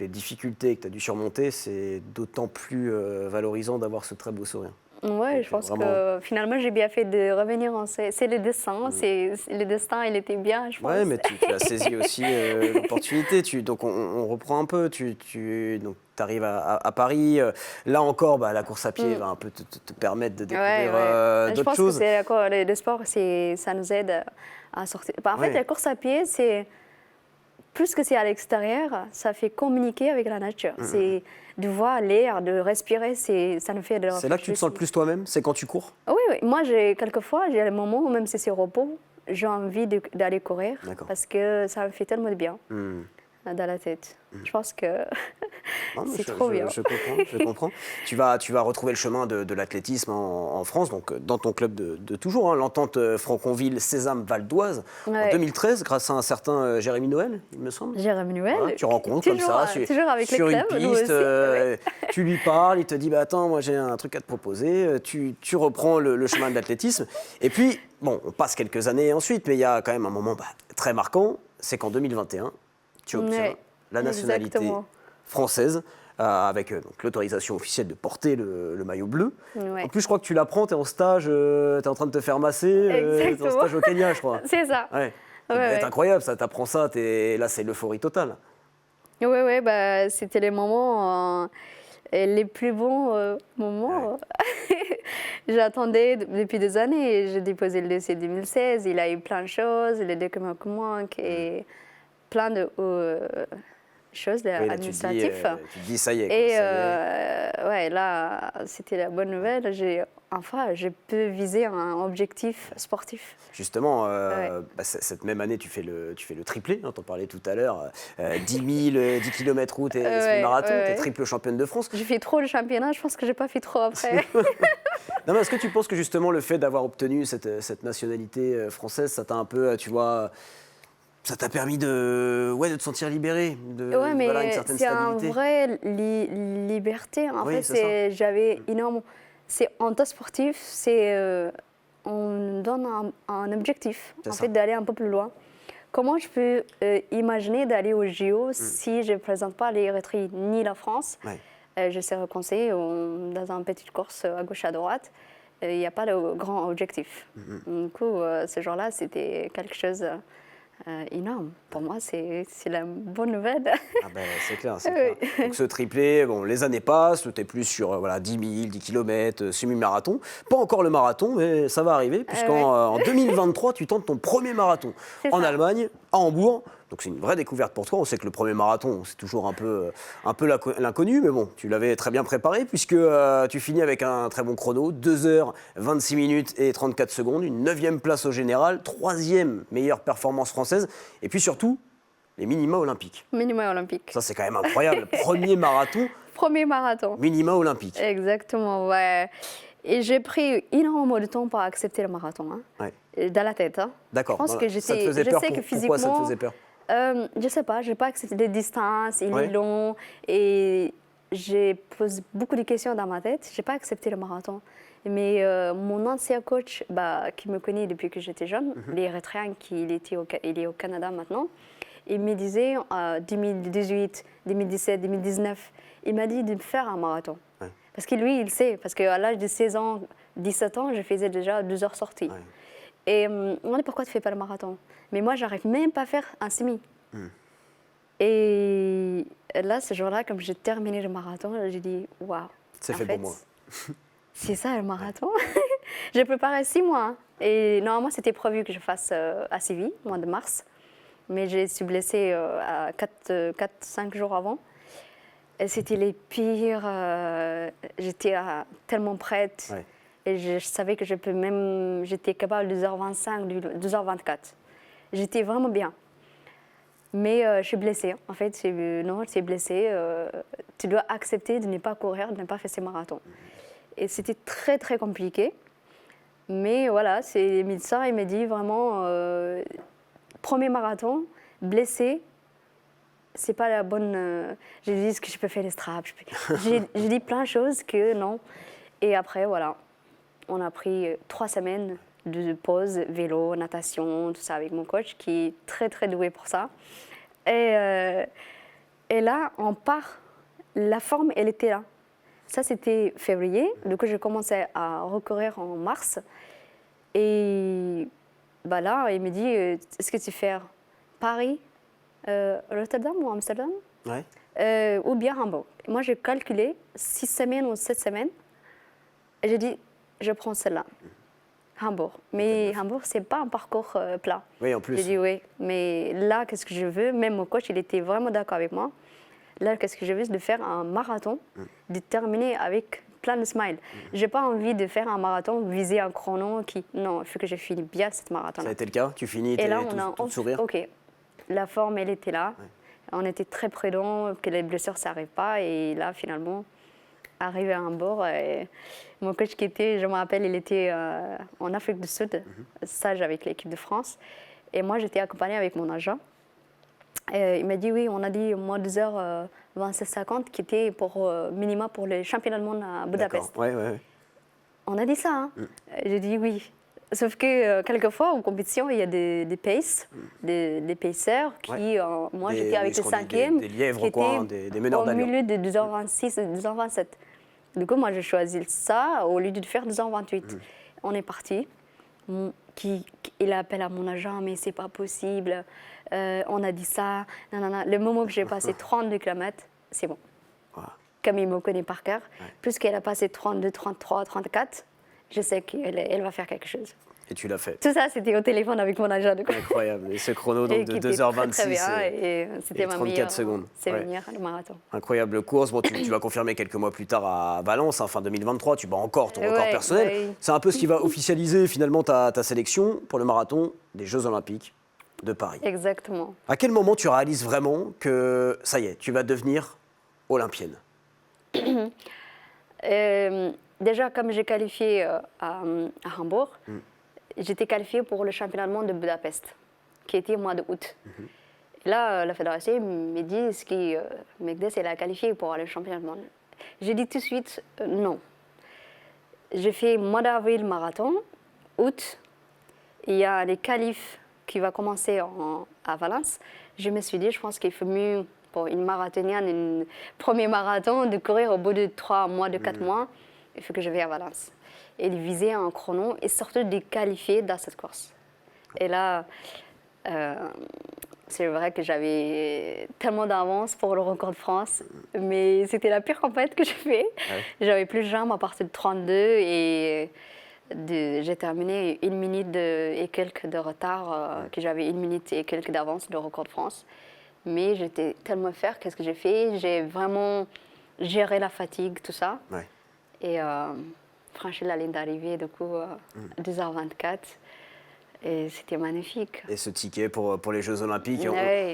A: les difficultés que tu as dû surmonter, c'est d'autant plus valorisant d'avoir ce très beau sourire.
B: Oui, je pense que finalement, j'ai bien fait de revenir. C'est le destin. Le destin, il était bien, je pense.
A: Oui, mais tu as saisi aussi l'opportunité. Donc, on reprend un peu. Tu arrives à Paris. Là encore, la course à pied va un peu te permettre de découvrir d'autres choses.
B: Je pense que le sport, ça nous aide à sortir. En fait, la course à pied, c'est... Plus que c'est à l'extérieur, ça fait communiquer avec la nature. C'est de voir l'air, de respirer, ça nous fait de...
A: C'est là que tu te sens le plus toi-même, c'est quand tu cours?
B: Oui. Moi, quelquefois, j'ai des moments où même si c'est repos, j'ai envie d'aller courir parce que ça me fait tellement de bien dans la tête. Je pense que c'est trop bien.
A: Je comprends. Tu vas retrouver le chemin de l'athlétisme en France, donc dans ton club de toujours, l'Entente Franconville-Sésame Val d'Oise, en 2013, grâce à un certain Jérémy Noël, il me semble.
B: Jérémy Noël.
A: Voilà, tu rencontres comme ça
B: toujours avec
A: sur
B: le
A: une
B: club,
A: piste, tu lui parles, il te dit attends, moi j'ai un truc à te proposer, tu reprends le chemin de l'athlétisme, et puis bon, on passe quelques années ensuite, mais il y a quand même un moment très marquant, c'est qu'en 2021, tu obtiens la nationalité française avec donc, l'autorisation officielle de porter le maillot bleu.
B: Ouais.
A: En plus, je crois que tu l'apprends, tu es en stage, tu es en train de te faire masser, tu es en stage au Kenya, je crois.
B: C'est ça.
A: Ouais.
B: Ouais,
A: C'est incroyable, ça t'apprend ça, là c'est l'euphorie totale.
B: Oui, bah, c'était les moments, les plus bons moments. J'attendais depuis des années. J'ai déposé le dossier 2016. Il a eu plein de choses, les documents qui manquent et plein de choses
A: Oui, là,
B: administratives.
A: tu te dis, ça y est.
B: Et
A: Quoi, ça y est.
B: ouais, là, c'était la bonne nouvelle. Je peux viser un objectif sportif.
A: Justement, cette même année, tu fais le triplé, on t'en parlait tout à l'heure. 10 000, 10 km route et semi-marathon, tu es triple championne de France.
B: J'ai fait trop le championnat, je pense que j'ai pas fait trop après.
A: Non, mais est-ce que tu penses que justement le fait d'avoir obtenu cette nationalité française, ça t'a un peu, tu vois, ça t'a permis de te sentir libéré,
B: Ouais, mais
A: voilà, une certaine
B: c'est
A: stabilité.
B: un vrai liberté. En
A: Oui,
B: fait, j'avais énormément. C'est en temps sportif, on donne un objectif, en fait, d'aller un peu plus loin. Comment je peux imaginer d'aller au JO si je ne présente pas l'Érythrée ni la France? Je serai conseillée dans une petite course à gauche à droite. Il n'y a pas de grand objectif. Du coup, ce jour-là, c'était quelque chose énorme. Pour moi, c'est la bonne nouvelle.
A: Ah ben, c'est clair, c'est clair. Donc ce triplé, bon, les années passent, tu es plus sur 10 000, 10 km, semi-marathon. Pas encore le marathon, mais ça va arriver, puisqu'en 2023, tu tentes ton premier marathon en Allemagne, à Hambourg. Donc c'est une vraie découverte pour toi. On sait que le premier marathon, c'est toujours un peu l'inconnu, mais bon, tu l'avais très bien préparé, puisque tu finis avec un très bon chrono, 2 heures, 26 minutes et 34 secondes, une 9e place au général, 3e meilleure performance française, et puis surtout, les minima olympiques.
B: Minima olympique.
A: Ça, c'est quand même incroyable. Premier marathon.
B: Premier marathon.
A: Minima olympique.
B: Exactement, ouais. Et j'ai pris énormément de temps pour accepter le marathon, dans la tête.
A: D'accord.
B: Je pense que
A: ça te faisait peur. Pourquoi ça te faisait peur?
B: Je sais pas, j'ai pas accepté les distances, il est long et j'ai posé beaucoup de questions dans ma tête. J'ai pas accepté le marathon. Mais mon ancien coach, qui me connaît depuis que j'étais jeune, l'Érythréen, il est au Canada maintenant, il me disait en 2018, 2017, 2019, il m'a dit de faire un marathon. Parce que lui, il sait, parce qu'à l'âge de 16 ans, 17 ans, je faisais déjà 2 heures sorties. Et on m'a dit pourquoi tu ne fais pas le marathon? Mais moi, j'arrive même pas à faire un semi. Et là, ce jour-là, comme j'ai terminé le marathon, j'ai dit waouh.
A: C'est fait pour moi.
B: C'est ça le marathon. J'ai préparé 6 mois. Et normalement, c'était prévu que je fasse à Séville, mois de mars. Mais je suis blessée 4-5 jours avant. Et c'était les pires. J'étais tellement prête. Et je savais que j'étais capable de 2h25, 2h24. J'étais vraiment bien. Mais je suis blessée. En fait, non, tu es blessée. Tu dois accepter de ne pas courir, de ne pas faire ces marathons. Et c'était très, très compliqué. Mais voilà, c'est les médecins, ils m'ont dit vraiment, premier marathon, blessé, c'est pas la bonne... J'ai dit, est-ce que je peux faire les straps? J'ai dit plein de choses que non. Et après, voilà, on a pris 3 semaines de pause, vélo, natation, tout ça avec mon coach qui est très, très doué pour ça. Et là, on part. La forme, elle était là. Ça, c'était février. Du coup, j'ai commencé à recourir en mars. Et là, il me dit, est-ce que tu fais Paris, Rotterdam ou Amsterdam ou bien Hambourg? Moi, j'ai calculé 6 semaines ou 7 semaines. Et j'ai dit, je prends celle-là. Hambourg. Mais Hambourg, ce n'est pas un parcours plat.
A: Oui, en plus.
B: J'ai dit oui. Mais là, qu'est-ce que je veux? Même mon coach, il était vraiment d'accord avec moi. Là, qu'est-ce que je veux? C'est de faire un marathon, de terminer avec plein de smiles. Je n'ai pas envie de faire un marathon, viser un chrono qui... Non, il faut que je finisse bien cette marathon.
A: Ça a été le cas? Tu finis, tu es tout sourire?
B: OK. La forme, elle était là. On était très prudents que les blessures, ça n'arrive pas. Et là, finalement, arrivé à Hambourg, mon coach qui était, je me rappelle, il était en Afrique du Sud, stage avec l'équipe de France. Et moi, j'étais accompagnée avec mon agent. Et il m'a dit, oui, on a dit moins 2h26-50 qui était pour minima pour les championnats du monde à Budapest.
A: Ouais.
B: On a dit ça. J'ai dit oui. Sauf que quelquefois, en compétition, il y a des paces, des pacers qui, moi j'étais avec le 5e,
A: des lièvres,
B: qui
A: quoi,
B: était
A: des meneurs
B: au
A: d'allure.
B: milieu de 2h26 et 2h27. Du coup, moi j'ai choisi ça au lieu de faire 2h28. On est parti. Il appelle à mon agent, mais c'est pas possible. On a dit ça. Nanana. Le moment que j'ai passé 32 km, c'est bon. Comme il me connaît par cœur, puisqu'elle a passé 32, 33, 34, je sais qu'elle va faire quelque chose.
A: Et tu l'as fait.
B: Tout ça, c'était au téléphone avec mon agent.
A: Incroyable. Et ce chrono donc, de 2h26
B: et c'était ma
A: 34
B: meilleure
A: secondes.
B: souvenir, le marathon.
A: Incroyable course. Bon, tu vas confirmer quelques mois plus tard à Valence, fin 2023. Tu bats encore ton record personnel.
B: Ouais.
A: C'est un peu ce qui va officialiser finalement ta sélection pour le marathon des Jeux Olympiques de Paris.
B: Exactement.
A: À quel moment tu réalises vraiment que ça y est, tu vas devenir olympienne?
B: Déjà, comme j'ai qualifié à Hambourg, j'étais qualifiée pour le championnat du monde de Budapest, qui était au mois d'août. Là, la fédération me dit que Megdes elle a qualifié pour le championnat du monde. J'ai dit tout de suite non. J'ai fait mois d'avril marathon, août, il y a les qualifs qui va commencer à Valence. Je me suis dit, je pense qu'il faut mieux pour une marathonienne, un premier marathon, de courir au bout de 3 mois, de 4 mois, il faut que je vienne à Valence. Et de viser un chrono et surtout de qualifier dans cette course. Et là, c'est vrai que j'avais tellement d'avance pour le record de France, mais c'était la pire compète que j'ai fait. J'avais plus de jambes à partir de 32 et j'ai terminé 1 minute et quelques de retard, que j'avais 1 minute et quelques d'avance de record de France. Mais j'étais tellement fière. Qu'est-ce que j'ai fait? J'ai vraiment géré la fatigue, tout ça. Et franchi la ligne d'arrivée, du coup, 2h24. Et c'était magnifique.
A: Et ce ticket pour les Jeux Olympiques,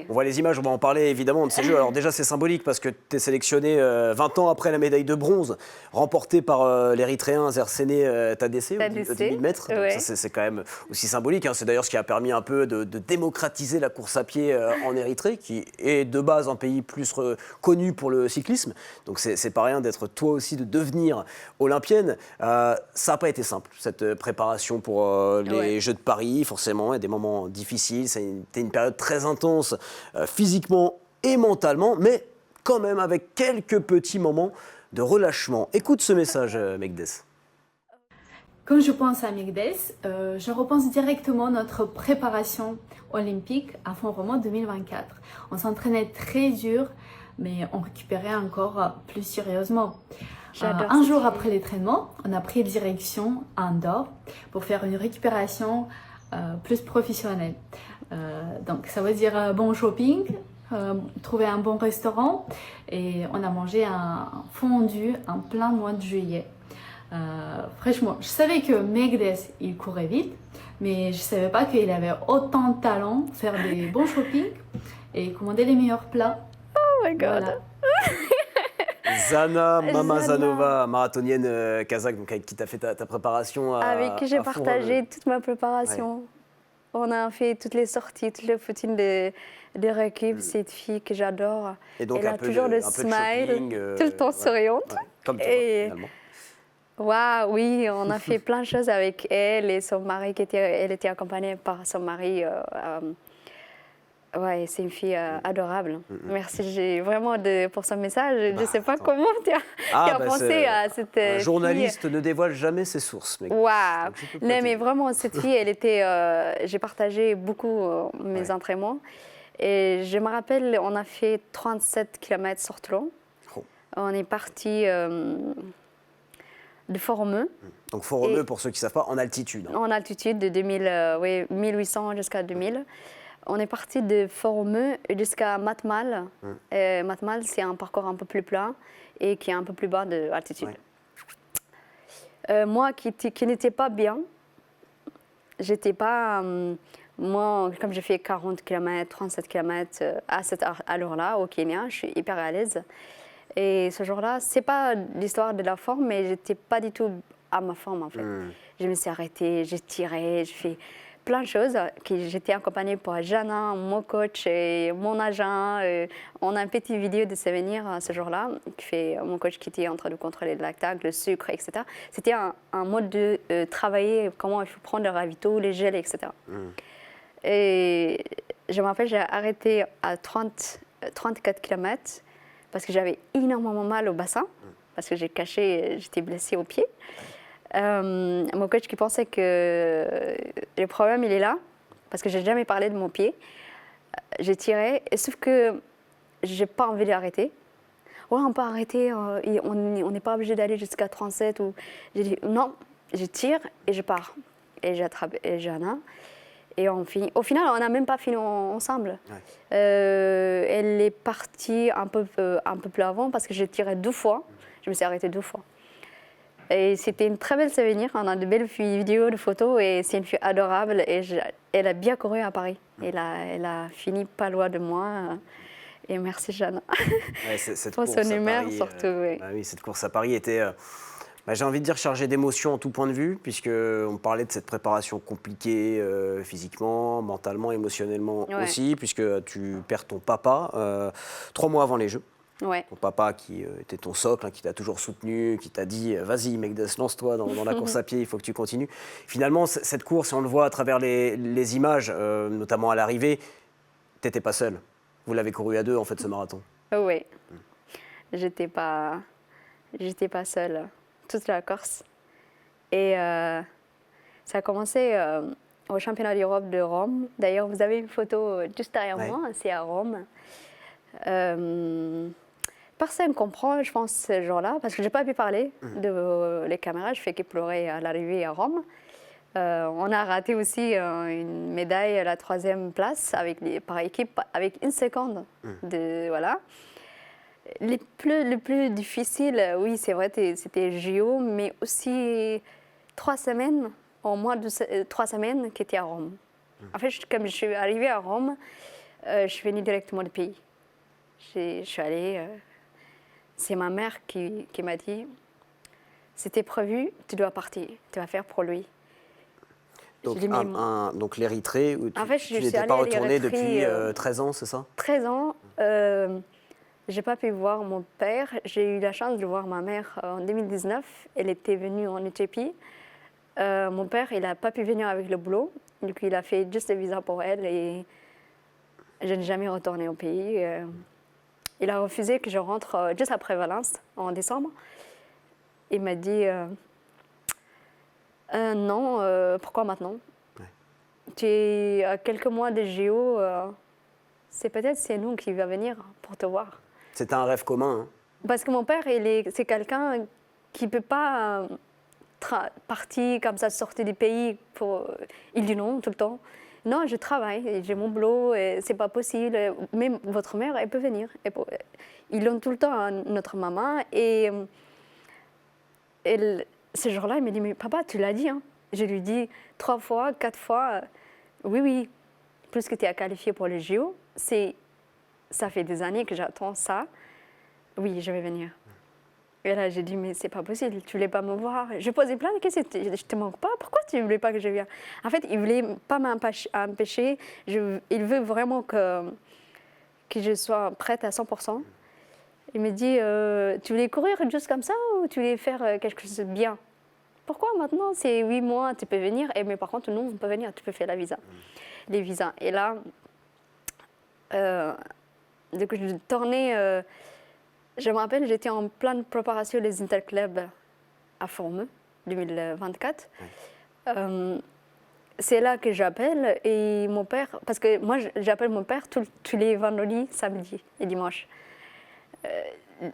A: on voit les images, on va en parler évidemment de ces Jeux. Alors déjà c'est symbolique parce que tu es sélectionné 20 ans après la médaille de bronze remportée par l'Érythréen Zersene Tadesse au 10 000 mètres. Donc ça c'est quand même aussi symbolique. C'est d'ailleurs ce qui a permis un peu de démocratiser la course à pied en Érythrée, qui est de base un pays plus connu pour le cyclisme. Donc c'est pas rien d'être toi aussi, de devenir olympienne. Ça n'a pas été simple, cette préparation pour les Jeux de Paris. Forcément, il y a des moments difficiles, c'était une période très intense physiquement et mentalement, mais quand même avec quelques petits moments de relâchement. Écoute ce message, Megdes.
D: Quand je pense à Megdes, je repense directement à notre préparation olympique à Font-Romeu 2024. On s'entraînait très dur, mais on récupérait encore plus sérieusement. Un jour après l'entraînement, on a pris direction à Andorre pour faire une récupération plus professionnelle. Donc ça veut dire bon shopping, trouver un bon restaurant, et on a mangé un fondu en plein mois de juillet. Franchement, je savais que Megdes il courait vite, mais je savais pas qu'il avait autant de talent, faire des bons shopping et commander les meilleurs plats.
B: Oh my god! Voilà.
A: Zana Mamazanova, marathonienne kazakh, donc avec qui tu as fait ta préparation
B: avec qui j'ai partagé toute ma préparation. On a fait toutes les sorties, toutes les footings de récup. Cette fille que j'adore. Elle a toujours le smile, tout le temps souriante.
A: Comme toi, finalement.
B: Waouh, oui, on a fait plein de choses avec elle et son mari, elle était accompagnée par son mari. Ouais, c'est une fille adorable. Merci vraiment pour son message. Je ne sais pas comment tu as pensé à cette fille.
A: Un journaliste ne dévoile jamais ses sources.
B: Waouh! Non, mais vraiment, cette fille, elle était. J'ai partagé beaucoup mes entraînements. Et je me rappelle, on a fait 37 km sur Toulon. On est parti de Font-Romeu.
A: Donc Font-Romeu, pour ceux qui ne savent pas, en altitude.
B: En altitude, de 1800 jusqu'à 2000. On est parti de Font-Romeu jusqu'à Matmal. Matmal, c'est un parcours un peu plus plat et qui est un peu plus bas d'altitude. Moi, qui n'étais pas bien, j'étais pas... moi, comme j'ai fait 40 km, 37 km à cette allure-là, au Kenya, je suis hyper à l'aise. Et ce jour-là, c'est pas l'histoire de la forme, mais j'étais pas du tout à ma forme, en fait. Je me suis arrêtée, j'ai tiré, j'ai fait plein de choses. J'étais accompagnée par Jana, mon coach et mon agent. On a un petit vidéo de souvenirs ce jour-là, mon coach qui était en train de contrôler le lactate, le sucre, etc. C'était un mode de travailler, comment il faut prendre le ravito, les gels, etc. Et je me rappelle, j'ai arrêté à 34 km parce que j'avais énormément mal au bassin, parce que j'étais blessée au pied. Mon coach qui pensait que le problème il est là parce que j'ai jamais parlé de mon pied. J'ai tiré, sauf que j'ai pas envie d'arrêter. Ouais, on peut arrêter, on n'est pas obligé d'aller jusqu'à 37. J'ai dit non, je tire et je pars. Et j'attrape Jana. Et on finit. Au final, on n'a même pas fini ensemble. Ouais. Elle est partie un peu plus avant parce que j'ai tiré 2 fois. Je me suis arrêtée 2 fois. Et c'était une très belle souvenir. On a de belles vidéos, de photos et c'est une fille adorable. Et elle a bien couru à Paris. Elle a fini pas loin de moi. Et merci Jeanne.
A: Ouais, cette pour son humeur Paris, surtout. Oui. Bah oui, cette course à Paris était, j'ai envie de dire, chargée d'émotions en tout point de vue, puisqu'on parlait de cette préparation compliquée physiquement, mentalement, émotionnellement aussi, puisque tu perds ton papa 3 mois avant les Jeux. Ouais. Ton papa qui était ton socle, qui t'a toujours soutenu, qui t'a dit « Vas-y, Megdes, lance-toi dans la course à pied, il faut que tu continues ». Finalement, cette course, on le voit à travers les images, notamment à l'arrivée, tu n'étais pas seule. Vous l'avez couru à 2, en fait, ce marathon.
B: Oui. J'étais pas seule toute la course. Et ça a commencé au championnat d'Europe de Rome. D'ailleurs, vous avez une photo juste derrière moi, c'est à Rome. Personne ne comprend, je pense, ce jour-là, parce que je n'ai pas pu parler de les caméras. Je fais que pleurer à l'arrivée à Rome. On a raté aussi une médaille à la 3e place par équipe avec 1 seconde. Voilà. Le plus difficile, oui, c'est vrai, c'était JO, mais aussi 3 semaines, en moins de 3 semaines, qui étaient à Rome. En fait, comme je suis arrivée à Rome, je suis venue directement du pays. Je suis allée... c'est ma mère qui m'a dit, c'était prévu, tu dois partir, tu vas faire pour lui.
A: Donc, donc l'Érythrée, où tu n'étais pas retournée depuis 13 ans, c'est ça?
B: 13 ans. Je n'ai pas pu voir mon père. J'ai eu la chance de voir ma mère en 2019. Elle était venue en Éthiopie. Mon père, il n'a pas pu venir avec le boulot. Du coup, il a fait juste le visa pour elle et je n'ai jamais retourné au pays. Il a refusé que je rentre juste après Valence, en décembre. Il m'a dit non, pourquoi maintenant? Tu es à quelques mois de JO, c'est nous qui va venir pour te voir.
A: C'était un rêve commun. Hein.
B: Parce que mon père, c'est quelqu'un qui ne peut pas partir comme ça, sortir du pays. Il dit non tout le temps. Non, je travaille, j'ai mon boulot, c'est pas possible. Même votre mère, elle peut venir. Ils ont tout le temps notre maman. Et ce jour-là, il me dit, mais papa, tu l'as dit. Hein. Je lui dis 3 fois, 4 fois, oui, plus que tu es qualifié pour les JO, ça fait des années que j'attends ça. Oui, je vais venir. Et là, j'ai dit, mais c'est pas possible, tu voulais pas me voir. Je posais plein de questions, je te manque pas, pourquoi tu voulais pas que je vienne? En fait, il voulait pas m'empêcher, il veut vraiment que je sois prête à 100%. Il me dit, tu voulais courir juste comme ça ou tu voulais faire quelque chose de bien? Pourquoi maintenant? C'est 8 mois, tu peux venir, mais par contre, non, on peut venir, tu peux faire les visas. Et là, dès que je tournais... je me rappelle, j'étais en pleine préparation des interclubs à Formeux, 2024. C'est là que j'appelle et mon père, parce que moi j'appelle mon père tous les vendredis, samedis et dimanches.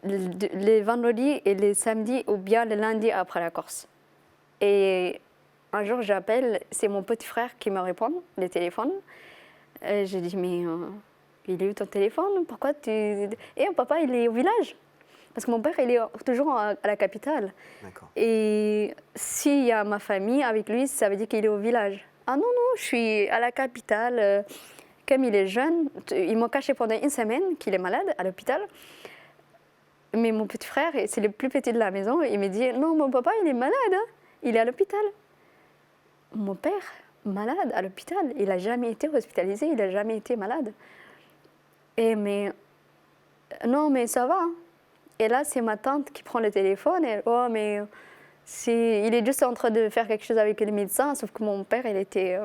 B: Les vendredis et les samedis ou bien le lundi après la course. Et un jour j'appelle, c'est mon petit frère qui me répond, le téléphone. Je dis mais... il est où ton téléphone? Pourquoi tu... Et papa, il est au village. Parce que mon père, il est toujours à la capitale. Et s'il y a ma famille avec lui, ça veut dire qu'il est au village. Ah non, je suis à la capitale. Comme il est jeune, ils m'ont caché pendant 1 semaine qu'il est malade à l'hôpital. Mais mon petit frère, c'est le plus petit de la maison, il me dit, non, mon papa, il est malade, hein. Il est à l'hôpital. Mon père malade à l'hôpital. Il n'a jamais été hospitalisé, il n'a jamais été malade. Et mais, non, mais ça va. Et là, c'est ma tante qui prend le téléphone et oh, mais il est juste en train de faire quelque chose avec les médecins, sauf que mon père, il était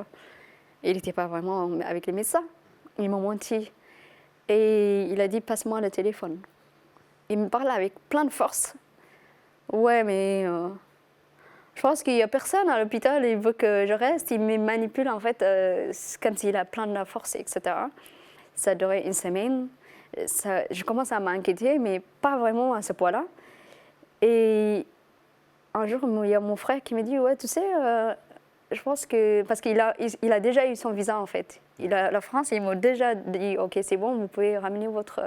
B: pas vraiment avec les médecins. Il m'a menti. Et il a dit, passe-moi le téléphone. Il me parle avec plein de force. Ouais, mais je pense qu'il n'y a personne à l'hôpital, il veut que je reste. Il me manipule, en fait, comme s'il a plein de force, etc. Ça a duré une semaine. Je commence à m'inquiéter, mais pas vraiment à ce point-là. Et un jour, il y a mon frère qui me dit, ouais, tu sais, je pense que... Parce qu'il a déjà eu son visa, en fait. La France, ils m'ont déjà dit, ok, c'est bon, vous pouvez ramener votre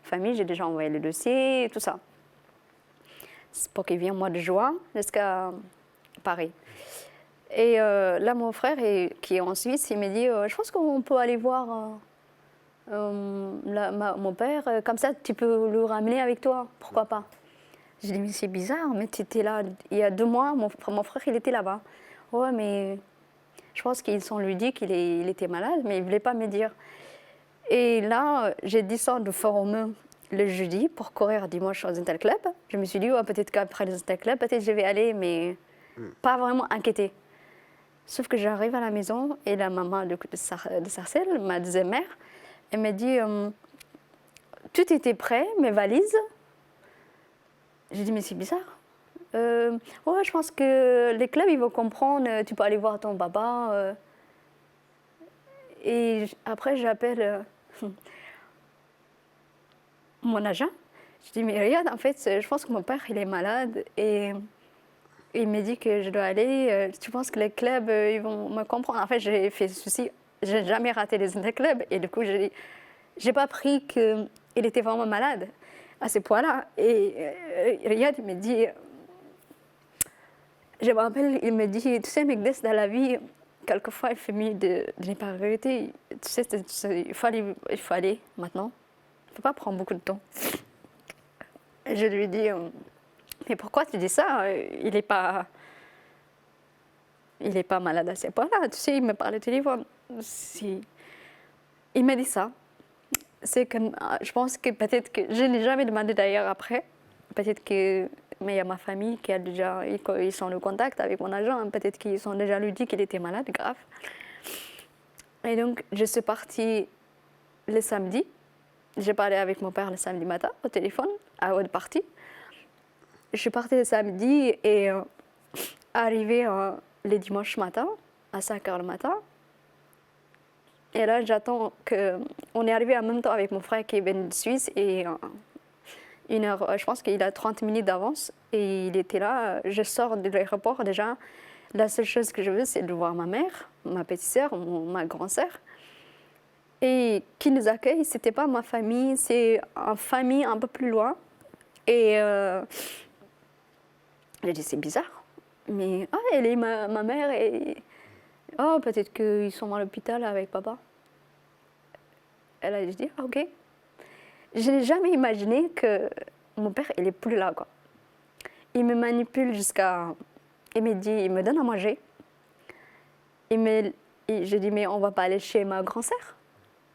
B: famille. J'ai déjà envoyé le dossier et tout ça. C'est pour qu'il vienne au mois de juin jusqu'à Paris. Et là, mon frère, qui est en Suisse, il me dit, je pense qu'on peut aller voir mon père. Comme ça, tu peux le ramener avec toi. Pourquoi pas? J'ai dit, mais c'est bizarre, mais tu étais là il y a 2 mois, mon frère, il était là-bas. Ouais, mais je pense qu'ils ont lui dit qu'il était malade, mais il ne voulait pas me dire. Et là, j'ai descendu de Forum le jeudi pour courir dimanche aux Interclub. Je me suis dit, ouais, peut-être qu'après les Interclub, peut-être je vais aller, mais pas vraiment inquiétée. Sauf que j'arrive à la maison et la maman de Sarcelles, ma deuxième mère, elle m'a dit, tout était prêt, mes valises. J'ai dit, mais c'est bizarre. Ouais, je pense que les clubs, ils vont comprendre, tu peux aller voir ton papa. Et après, j'appelle mon agent. Je dis, mais regarde, en fait, je pense que mon père, il est malade. Et il me dit que je dois aller. Tu penses que les clubs, ils vont me comprendre? En fait, j'ai fait ceci. Je n'ai jamais raté les interclubs. Et du coup, je n'ai pas pris qu'il était vraiment malade à ce point-là. Et regarde, il me dit... Je me rappelle, il me dit, tu sais, Megdes, dans la vie, quelquefois, il fait mieux de ne pas regretter. Tu sais, il faut aller maintenant. Il ne faut pas prendre beaucoup de temps. Et je lui dis, mais pourquoi tu dis ça? Il n'est pas malade à ce point-là. Tu sais, il me parle au téléphone. Il m'a dit ça. C'est que je pense que peut-être que... Je n'ai jamais demandé d'ailleurs après. Peut-être que... Mais il y a ma famille qui a déjà... Ils sont en contact avec mon agent. Peut-être qu'ils ont déjà lui dit qu'il était malade, grave. Et donc, je suis partie le samedi. J'ai parlé avec mon père le samedi matin au téléphone, avant de partir. Je suis partie le samedi et arrivée le dimanche matin, à 5 h le matin. Et là, j'attends que... On est arrivé en même temps avec mon frère qui est venu de Suisse et... 1 heure, je pense qu'il a 30 minutes d'avance et il était là. Je sors de l'aéroport déjà. La seule chose que je veux, c'est de voir ma mère, ma petite sœur, ma grande-sœur. Et qui nous accueille, ce n'était pas ma famille, c'est une famille un peu plus loin. Et j'ai dit, c'est bizarre. Mais elle est ma mère et peut-être qu'ils sont à l'hôpital avec papa. Elle a dit, ok. Je n'ai jamais imaginé que mon père, il n'est plus là, quoi. Il me manipule jusqu'à... Il me donne à manger. Je dis, mais on ne va pas aller chez ma grand-sœur?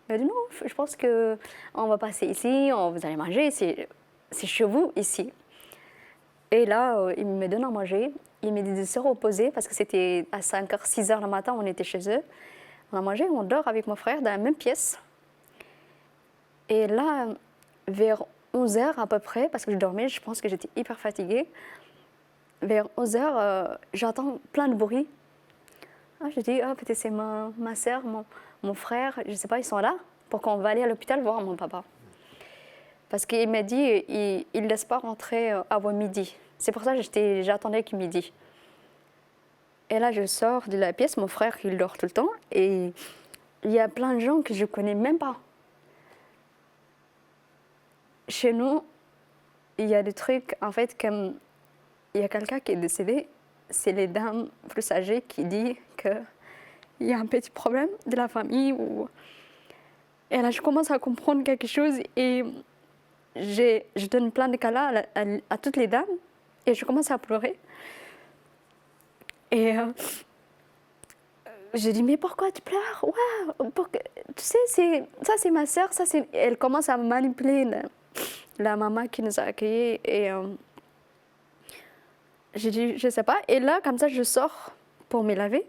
B: Il m'a dit, non, je pense qu'on va passer ici, vous allez manger, c'est chez vous, ici. Et là, il me donne à manger. Il me dit de se reposer, parce que c'était à 5 h, 6 h le matin, on était chez eux. On a mangé, on dort avec mon frère dans la même pièce. Et là, vers 11 h à peu près, parce que je dormais, je pense que j'étais hyper fatiguée, vers 11 h, j'entends plein de bruit. Je dis, peut-être c'est ma soeur, mon frère, je ne sais pas, ils sont là, pour qu'on va aller à l'hôpital voir mon papa. Parce qu'il m'a dit, il ne laisse pas rentrer avant midi. C'est pour ça que j'attendais qu'il midi. Et là, je sors de la pièce, mon frère, il dort tout le temps, et il y a plein de gens que je ne connais même pas. Chez nous, il y a des trucs, en fait, comme il y a quelqu'un qui est décédé, c'est les dames plus âgées qui disent qu'il y a un petit problème de la famille. Et là, je commence à comprendre quelque chose et je donne plein de câlins à toutes les dames et je commence à pleurer. Et J'ai dit, mais pourquoi tu pleures? Ouais, tu sais, c'est ma sœur, elle commence à manipuler la maman qui nous a accueillis. Et j'ai dit, je sais pas. Et là, comme ça, je sors pour me laver.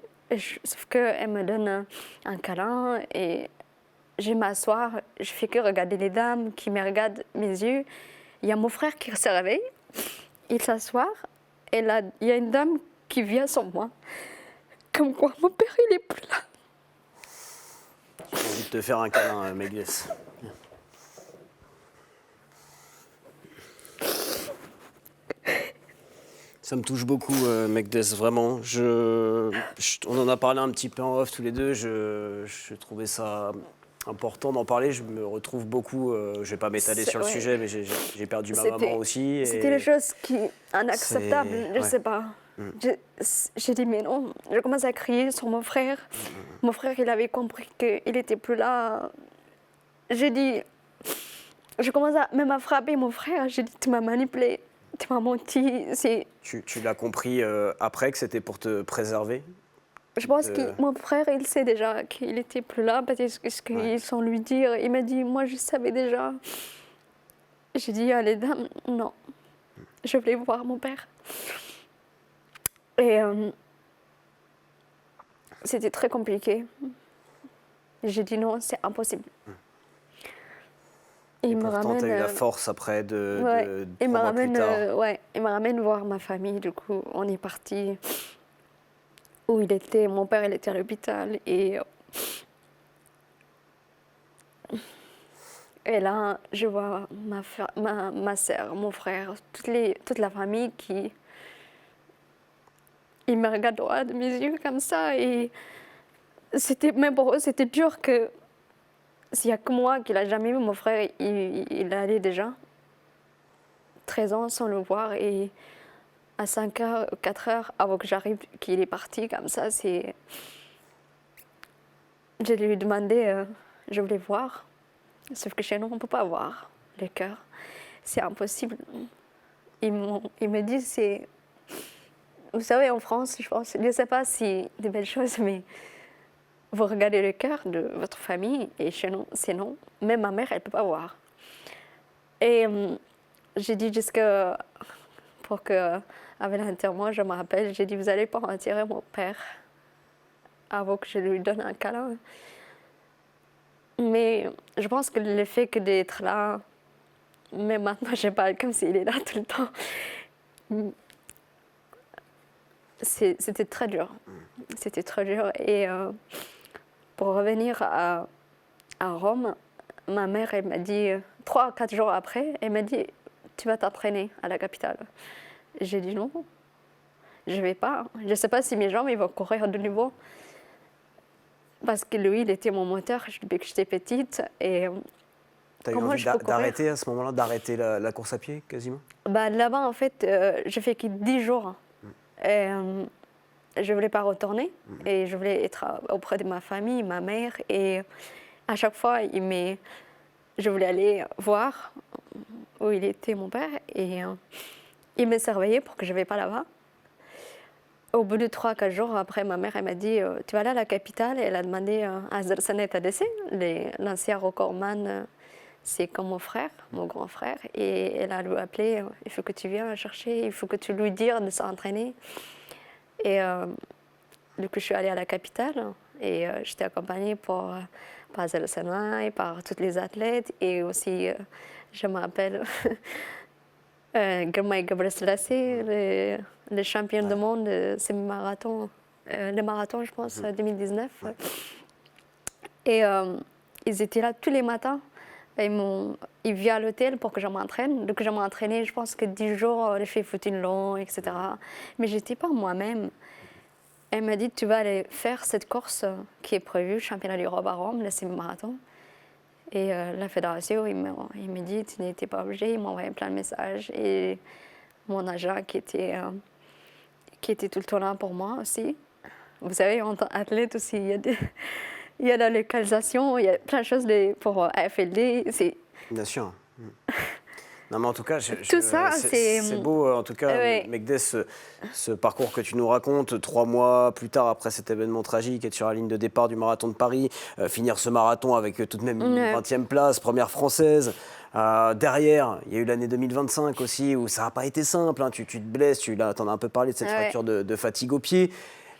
B: Sauf qu'elle me donne un câlin et je m'assois. Je fais que regarder les dames qui me regardent mes yeux. Il y a mon frère qui se réveille. Il s'assoit. Et là, il y a une dame qui vient sur moi. Comme quoi, mon père, il est plus là.
A: J'ai envie de te faire un câlin, Megdes. Ça me touche beaucoup, Megdes, vraiment. On en a parlé un petit peu en off tous les deux. Je trouvais ça important d'en parler. Je me retrouve beaucoup. Je ne vais pas m'étaler sur le sujet, mais j'ai perdu ma maman aussi.
B: C'était les choses qui inacceptables, je ne sais pas. J'ai dit mais non. Je commence à crier sur mon frère. Mon frère, il avait compris qu'il n'était plus là. J'ai dit, je commence même à frapper mon frère. J'ai dit, tu m'as manipulé, tu m'as menti.
A: Tu l'as compris après que c'était pour te préserver?
B: Je pense que mon frère, il sait déjà qu'il n'était plus là parce qu'ils sont lui dire. Il m'a dit, moi je savais déjà. J'ai dit à les dames, non, je voulais voir mon père. Et c'était très compliqué. J'ai dit non, c'est impossible.
A: Et pourtant, tu as eu la force après de
B: il me
A: ramène, plus tard.
B: Il me ramène voir ma famille. Du coup, on est parti où il était. Mon père, il était à l'hôpital. Et là, je vois ma sœur, mon frère, toute la famille qui... Ils me regardent droit de mes yeux comme ça. Et même pour eux, c'était dur que... S'il n'y a que moi qui ne l'a jamais vu, mon frère, il allait déjà 13 ans sans le voir. Et à 5 heures, 4 heures avant que j'arrive, qu'il est parti comme ça, Je lui ai demandé, je voulais voir. Sauf que chez nous, on ne peut pas voir le cœur. C'est impossible. Ils me disent, vous savez, en France, je pense, je ne sais pas si des belles choses, mais vous regardez le cœur de votre famille et chez nous, c'est non. Même ma mère, elle ne peut pas voir. Et j'ai dit pour que, avec l'enterrement, je me rappelle, j'ai dit, vous n'allez pas enterrer mon père avant que je lui donne un câlin. Mais je pense que le fait que d'être là, mais maintenant, je parle comme s'il est là tout le temps. C'était très dur. C'était très dur. Et pour revenir à Rome, ma mère, elle m'a dit, 3 à 4 jours après, elle m'a dit, tu vas t'entraîner à la capitale. J'ai dit non, je ne vais pas. Je ne sais pas si mes jambes ils vont courir de nouveau. Parce que lui, il était mon moteur depuis que j'étais petite. Et
A: tu as eu envie d'arrêter à ce moment-là, d'arrêter la course à pied quasiment?
B: Là-bas, en fait, je fais que 10 jours. Et, je ne voulais pas retourner et je voulais être auprès de ma famille, ma mère. Et à chaque fois, je voulais aller voir où il était, mon père. Et il me surveillait pour que je ne vais pas là-bas. Au bout de 3-4 jours, après, ma mère elle m'a dit tu vas aller à la capitale. Elle a demandé à Zersanet Adessé, l'ancien recordman, c'est comme mon frère, mon grand frère. Et elle a lui appelé il faut que tu viennes la chercher, il faut que tu lui dises de s'entraîner. Et du coup, je suis allée à la capitale et j'étais accompagnée par Zersanet et par tous les athlètes. Et aussi, je me rappelle Girmay Gebrselassie, le champion du monde de semi-marathon, le marathon, je pense, 2019. Et ils étaient là tous les matins. Ils viennent à l'hôtel pour que je m'entraîne. Donc, je m'entraînais, je pense que 10 jours, j'ai fait footing long, etc. Mais je n'étais pas moi-même. Elle m'a dit, tu vas aller faire cette course qui est prévue, championnat d'Europe à Rome, le semi-marathon. Et la fédération, il m'a dit, tu n'étais pas obligé. Il m'a envoyé plein de messages. Et mon agent qui était tout le temps là pour moi aussi. Vous savez, en tant qu'athlète aussi, il y a la localisation, il y a plein de choses pour AFLD.
A: Bien sûr. Non, mais en tout cas,
B: Tout ça,
A: c'est beau. En tout cas,
B: ouais.
A: Megdes, ce parcours que tu nous racontes, 3 mois plus tard, après cet événement tragique, être sur la ligne de départ du marathon de Paris, finir ce marathon avec tout de même une 20e place, première française. Derrière, il y a eu l'année 2025 aussi, où ça n'a pas été simple. Hein. Tu te blesses, tu en as un peu parlé de cette fracture de fatigue au pied.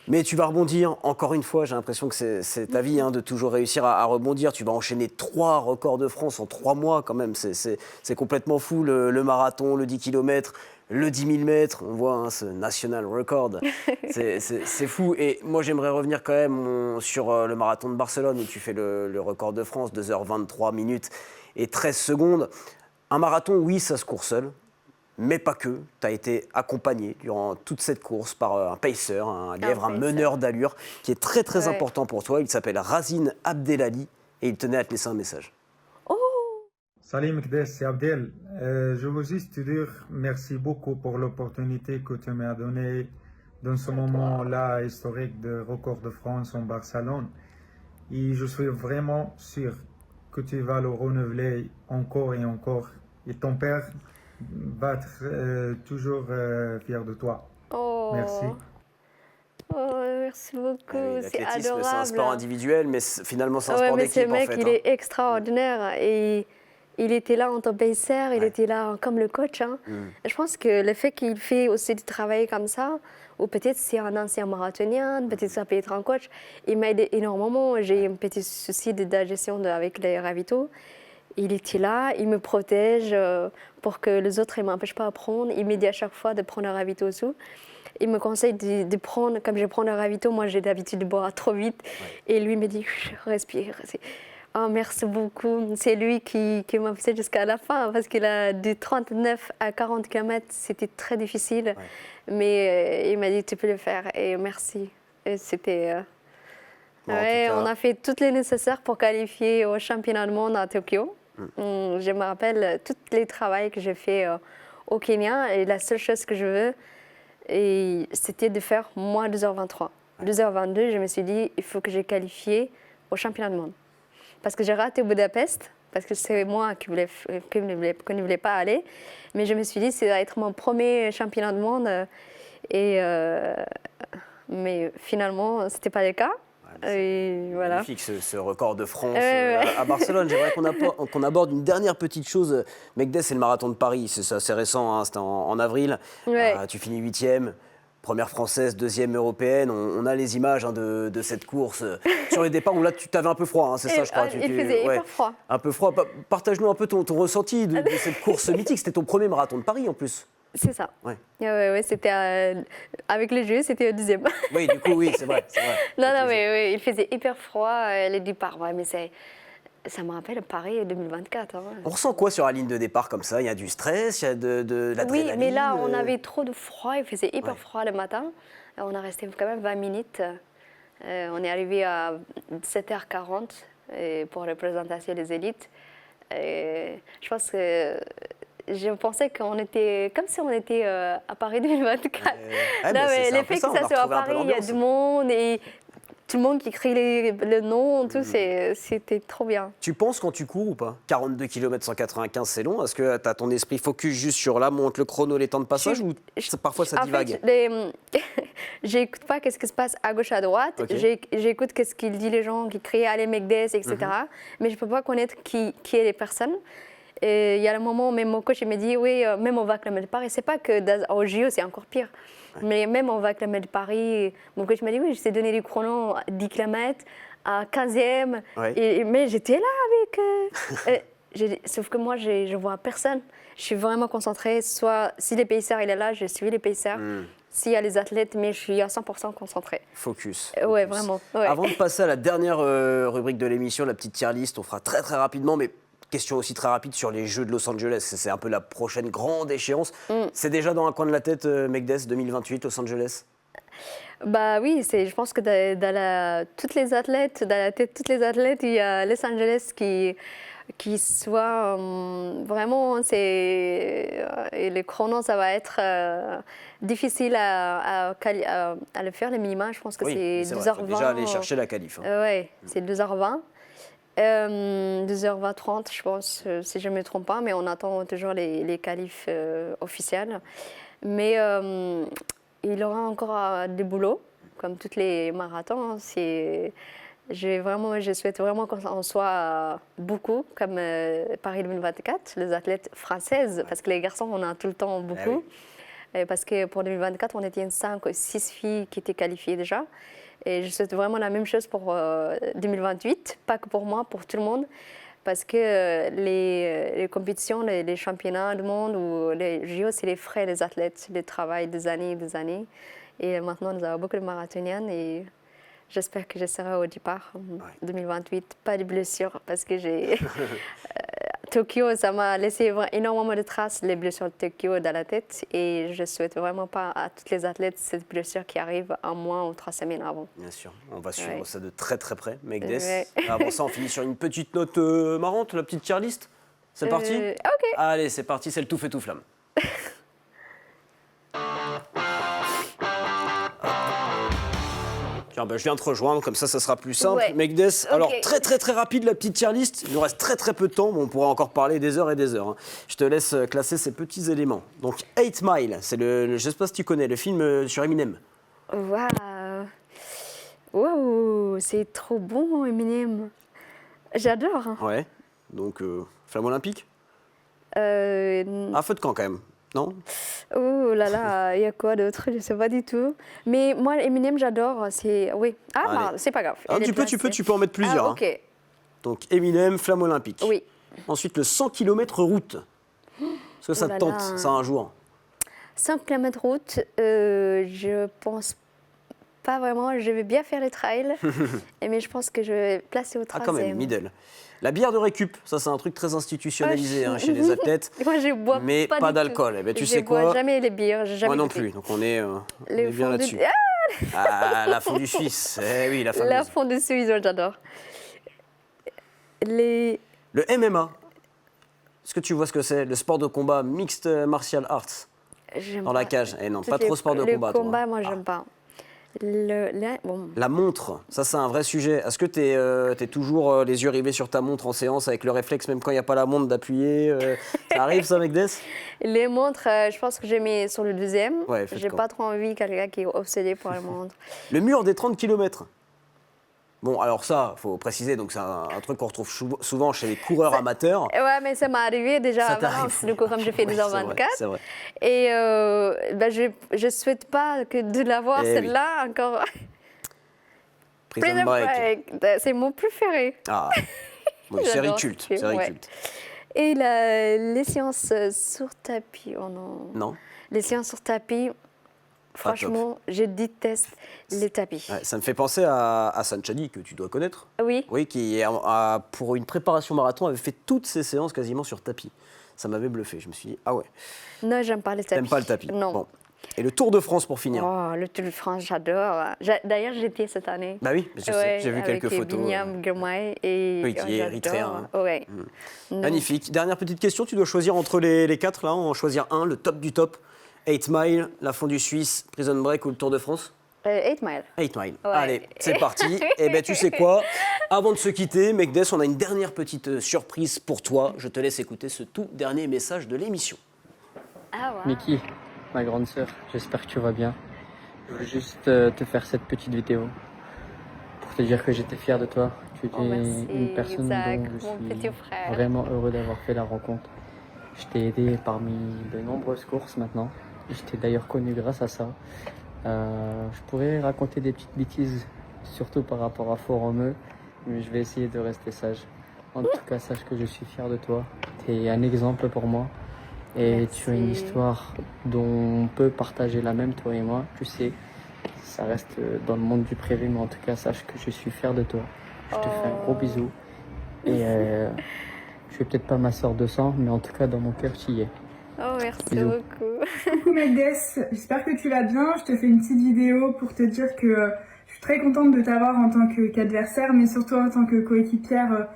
A: Mais tu vas rebondir, encore une fois, j'ai l'impression que c'est ta vie, hein, de toujours réussir à rebondir. Tu vas enchaîner 3 records de France en 3 mois quand même, c'est complètement fou. Le marathon, le 10 km, le 10 000 mètres, on voit hein, ce national record, c'est fou. Et moi j'aimerais revenir quand même sur le marathon de Barcelone, où tu fais le record de France, 2h23 minutes et 13 secondes. Un marathon, oui, ça se court seul. Mais pas que, tu as été accompagné durant toute cette course par un pacer, un lièvre, un meneur d'allure qui est très très important pour toi. Il s'appelle Razine Abdelali et il tenait à te laisser un message.
E: Salut Megdes, c'est Abdel. Je veux juste te dire merci beaucoup pour l'opportunité que tu m'as donnée dans ce moment-là historique de record de France en Barcelone. Et je suis vraiment sûr que tu vas le renouveler encore et encore. Et ton père va être toujours fier de toi. Merci.
B: Merci beaucoup, c'est adorable.
A: C'est un sport individuel, mais finalement c'est un sport d'équipe
B: en fait. Ce mec, il est extraordinaire et il était là en tant que pacer, il était là comme le coach. Hein. Je pense que le fait qu'il fait aussi du travail comme ça, ou peut-être c'est un ancien marathonien, peut-être ça peut être un coach, il m'a aidé énormément. J'ai un petit souci de digestion avec les ravitaux. Il était là, il me protège pour que les autres ne m'empêchent pas de prendre. Il me dit à chaque fois de prendre un ravito aussi. Il me conseille de prendre, comme je prends un ravito, moi j'ai l'habitude de boire trop vite. Et lui me dit, respire. Oh, merci beaucoup. C'est lui qui m'a poussé jusqu'à la fin parce qu'il a de 39 à 40 km, c'était très difficile. Mais il m'a dit, tu peux le faire et merci. Et c'était... on a fait tout le nécessaire pour qualifier au championnat du monde à Tokyo. Je me rappelle tous les travaux que j'ai fait au Kenya et la seule chose que je veux, c'était de faire moins 2h23. 2h22, je me suis dit, il faut que j'ai qualifié au championnat du monde. Parce que j'ai raté Budapest, parce que c'est moi qui ne voulais pas aller. Mais je me suis dit, ça va être mon premier championnat du monde. Mais finalement, ce n'était pas le cas. Et voilà.
A: Magnifique ce record de France à Barcelone. J'aimerais qu'on aborde une dernière petite chose. Megdes, c'est le marathon de Paris. C'est assez récent, hein, c'était en avril. Tu finis 8e, première française, 2e européenne. On a les images hein, de cette course sur les départs où là tu avais un peu froid, hein, c'est ça je crois.
B: Il faisait hyper froid.
A: Un peu froid. Partage-nous un peu ton ressenti de cette course mythique. C'était ton premier marathon de Paris en plus.
B: C'est ça. C'était avec les Jeux, c'était au 10e.
A: Oui, du coup, oui, c'est vrai.
B: Mais il faisait hyper froid, les départs. Mais ça me rappelle Paris 2024. Hein.
A: On ressent quoi sur la ligne de départ comme ça? Il y a du stress, il y a de l'adrénaline.
B: Oui, mais là, on avait trop de froid. Il faisait hyper froid le matin. On a resté quand même 20 minutes. On est arrivé à 7h40 pour la présentation des élites. Je pense que... Je pensais qu'on était comme si on était à Paris 2024. Le fait que ça soit à Paris, il y a du monde et tout le monde qui crie le nom, tout, c'était trop bien.
A: Tu penses quand tu cours ou pas? 42 km 195, c'est long. Est-ce que tu as ton esprit focus juste sur là, monte le chrono, les temps de passage ou parfois ça divague?
B: En fait, j'écoute pas qu'est-ce qui se passe à gauche, à droite. J'écoute qu'est-ce qu'ils disent les gens qui crient allez Megdes, etc. Mais je peux pas connaître qui est les personnes. Et il y a le moment où même mon coach il me dit oui, même au VAC de Paris, c'est pas que au JO c'est encore pire, mais même au VAC de Paris, mon coach m'a dit oui, je t'ai donné du chrono à 10 km, à 15e, mais j'étais là avec sauf que moi je vois personne, je suis vraiment concentrée, soit si les pacers il est là, je suis les pacers. S'il y a les athlètes, mais je suis à 100% concentrée.
A: Focus.
B: Ouais, vraiment. Ouais.
A: Avant de passer à la dernière rubrique de l'émission, la petite tier list, on fera très très rapidement, mais question aussi très rapide sur les Jeux de Los Angeles. C'est un peu la prochaine grande échéance. C'est déjà dans un coin de la tête, Megdes, 2028, Los Angeles?
B: Bah oui, je pense que dans toutes les athlètes, dans la tête de toutes les athlètes, il y a Los Angeles qui soit vraiment, et le chrono, ça va être difficile à le faire, le minimum. Je pense que c'est 2h20.
A: Déjà aller chercher la qualif.
B: Oui, c'est 2h20. 2h30, je pense, si je ne me trompe pas, mais on attend toujours les qualifs officiels. Mais il aura encore du boulot, comme tous les marathons. Hein. Je souhaite vraiment qu'on soit beaucoup, comme Paris 2024, les athlètes françaises, parce que les garçons, on a tout le temps beaucoup. Ah oui. Parce que pour 2024, on était 5 ou 6 filles qui étaient qualifiées déjà. Et je souhaite vraiment la même chose pour 2028, pas que pour moi, pour tout le monde. Parce que les compétitions, les championnats du monde ou les JO, c'est les frais des athlètes, le travail des années et des années. Et maintenant, nous avons beaucoup de marathoniennes et j'espère que je serai au départ en 2028. Pas de blessures parce que j'ai... Tokyo, ça m'a laissé énormément de traces, les blessures de Tokyo dans la tête. Et je ne souhaite vraiment pas à toutes les athlètes cette blessure qui arrive un mois ou 3 semaines avant.
A: Bien sûr, on va suivre ça de très très près, Megdes. Avant ça, on finit sur une petite note marrante, la petite tier list. C'est parti
B: Ok.
A: Allez, c'est parti, c'est le tout fait tout flamme. Tiens, je viens de te rejoindre, comme ça sera plus simple.
B: Ouais.
A: Megdes, alors très très très rapide la petite tier list. Il nous reste très très peu de temps, mais on pourra encore parler des heures et des heures. Hein. Je te laisse classer ces petits éléments. Donc 8 Mile, c'est je ne sais pas si tu connais, le film sur Eminem.
B: Waouh, wow, c'est trop bon Eminem. J'adore.
A: Ouais, donc flamme olympique.
B: Ah,
A: feu de camp quand même. Non?
B: Oh là là, il y a quoi d'autre? Je ne sais pas du tout. Mais moi, Eminem, j'adore. Oui. C'est pas grave.
A: Ah, tu peux en mettre plusieurs.
B: Ah, ok.
A: Hein. Donc Eminem, flamme olympique.
B: Oui.
A: Ensuite, le 100 km route. Est-ce que ça te tente, ça, un jour?
B: 100 km route, je pense pas vraiment. Je vais bien faire les trails, mais je pense que je vais placer au troisième.
A: Ah, quand même, middle. La bière de récup, ça c'est un truc très institutionnalisé chez les athlètes.
B: Moi, je bois
A: mais pas d'alcool. Eh ben, tu sais quoi?
B: Je bois jamais les bières. Jamais
A: Moi non
B: goûté.
A: plus. Donc on est bien là-dessus. La fondue suisse. Eh oui, la fameuse.
B: La fondue suisse, j'adore.
A: Le MMA. Est-ce que tu vois ce que c'est? Le sport de combat mixed martial arts. Dans la cage. Eh non, pas trop sport de combat.
B: Le combat, moi, j'aime pas.
A: La montre, ça c'est un vrai sujet. Est-ce que tu es toujours les yeux rivés sur ta montre en séance avec le réflexe, même quand il n'y a pas la montre, d'appuyer Ça arrive ça, Megdes?
B: Les montres, je pense que j'ai mis sur le deuxième.
A: Ouais,
B: j'ai pas trop envie quelqu'un qui est obsédé pour les montres.
A: Le mur des 30 km. Bon, alors ça, il faut préciser, donc c'est un truc qu'on retrouve souvent chez les coureurs amateurs.
B: Ouais, mais ça m'est arrivé déjà à Valence, du coup, comme j'ai fait 2h24.
A: C'est vrai.
B: Et je ne souhaite pas que de l'avoir, celle-là, encore.
A: Prison Break.
B: C'est mon préféré.
A: Ah, bon, série culte.
B: Et les séances sur tapis, oh non.
A: Non.
B: Les séances sur tapis, franchement, je déteste les tapis.
A: Ouais, ça me fait penser à Hassan Chadi, que tu dois connaître.
B: Oui.
A: Oui, qui, pour une préparation marathon, avait fait toutes ses séances quasiment sur tapis. Ça m'avait bluffé. Je me suis dit, ah ouais.
B: Non, j'aime pas les tapis.
A: T'aimes pas le tapis?
B: Non.
A: Bon. Et le Tour de France pour finir.
B: Oh, le Tour de France, j'adore. D'ailleurs, j'étais cette année.
A: Bah oui, je sais, j'ai vu quelques photos.
B: Binyam Girmay et
A: oui, qui est érythréen.
B: Ouais.
A: Magnifique. Dernière petite question, tu dois choisir entre les 4, là, en choisir un, le top du top. 8 Mile, la fondue suisse, Prison Break ou le Tour de France?
B: 8 Mile.
A: 8 Mile.
B: Ouais.
A: Allez, c'est parti. Eh bien, tu sais quoi? Avant de se quitter, Megdes, on a une dernière petite surprise pour toi. Je te laisse écouter ce tout dernier message de l'émission.
B: Ah ouais.
C: Miki, ma grande sœur, j'espère que tu vas bien. Je voulais juste te faire cette petite vidéo pour te dire que j'étais fier de toi. Tu étais une personne
B: Isaac,
C: dont je
B: mon petit
C: suis
B: frère.
C: vraiment heureux d'avoir fait la rencontre. Je t'ai aidé parmi de nombreuses courses maintenant. Je t'ai d'ailleurs connu grâce à ça. Je pourrais raconter des petites bêtises, surtout par rapport à Foromeux, mais je vais essayer de rester sage. En tout cas, sache que je suis fier de toi. Tu es un exemple pour moi. Et
B: Merci.
C: tu as une histoire dont on peut partager la même, toi et moi. Tu sais, ça reste dans le monde du privé, mais en tout cas, sache que je suis fier de toi. Je te fais un gros bisou. Et je suis peut-être pas ma sœur de sang, mais en tout cas, dans mon cœur, tu y es.
B: Oh, merci
C: Bisous.
B: beaucoup.
F: Coucou Megdes, j'espère que tu vas bien. Je te fais une petite vidéo pour te dire que je suis très contente de t'avoir en tant qu'adversaire, mais surtout en tant que coéquipière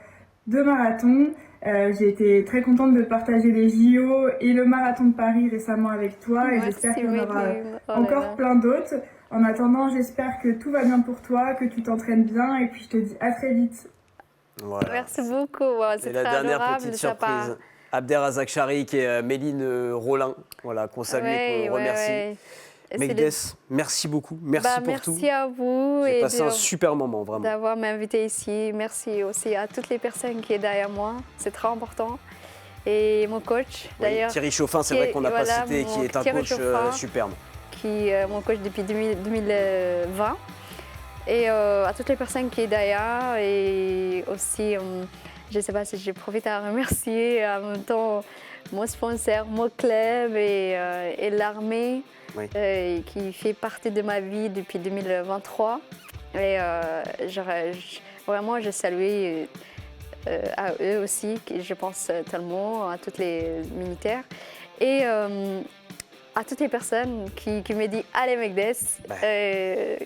F: de marathon. J'ai été très contente de partager les JO et le marathon de Paris récemment avec toi, et j'espère qu'il y en aura encore plein d'autres. En attendant, j'espère que tout va bien pour toi, que tu t'entraînes bien, et puis je te dis à très vite.
A: Voilà.
B: Merci beaucoup. C'est
A: Et la
B: très
A: dernière
B: adorable
A: petite
B: de sa part.
A: surprise, Abderrazak Charik et Méline Rollin, voilà, qu'on salue et qu'on remercie.
B: Et c'est
A: Megdes, merci beaucoup, merci pour tout.
B: Merci à vous
A: J'ai
B: et
A: passé un super moment, vraiment.
B: d'avoir m'invité ici. Merci aussi à toutes les personnes qui sont derrière moi. C'est très important. Et mon coach,
A: Oui,
B: d'ailleurs.
A: Thierry Chauffin, c'est vrai qu'on n'a pas cité, qui est un
B: Thierry
A: coach
B: Chauffin,
A: superbe.
B: Qui est mon coach depuis 2020. Et à toutes les personnes qui sont derrière. Et aussi, je ne sais pas si je profite à remercier en même temps mon sponsor, mon club et l'armée,
A: Oui.
B: qui fait partie de ma vie depuis 2023. Et vraiment, je salue à eux aussi, je pense tellement, à tous les militaires. Et à toutes les personnes qui me disent « Allez Megdes »,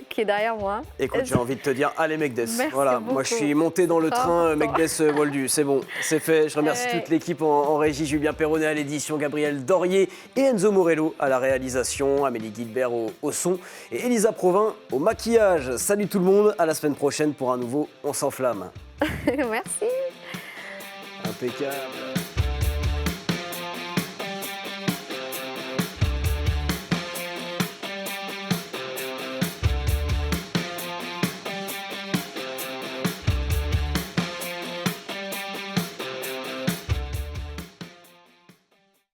B: qui est derrière moi.
A: Écoute, j'ai envie de te dire, allez Megdes.
B: Merci
A: Voilà,
B: beaucoup.
A: moi je suis monté dans le train Megdes-Voldu, c'est bon, c'est fait. Je remercie toute l'équipe en régie, Julien Perronnet à l'édition, Gabriel Dorier et Enzo Morello à la réalisation, Amélie Guilbert au son et Elisa Provin au maquillage. Salut tout le monde, à la semaine prochaine pour un nouveau On s'enflamme.
B: Merci.
A: Impeccable.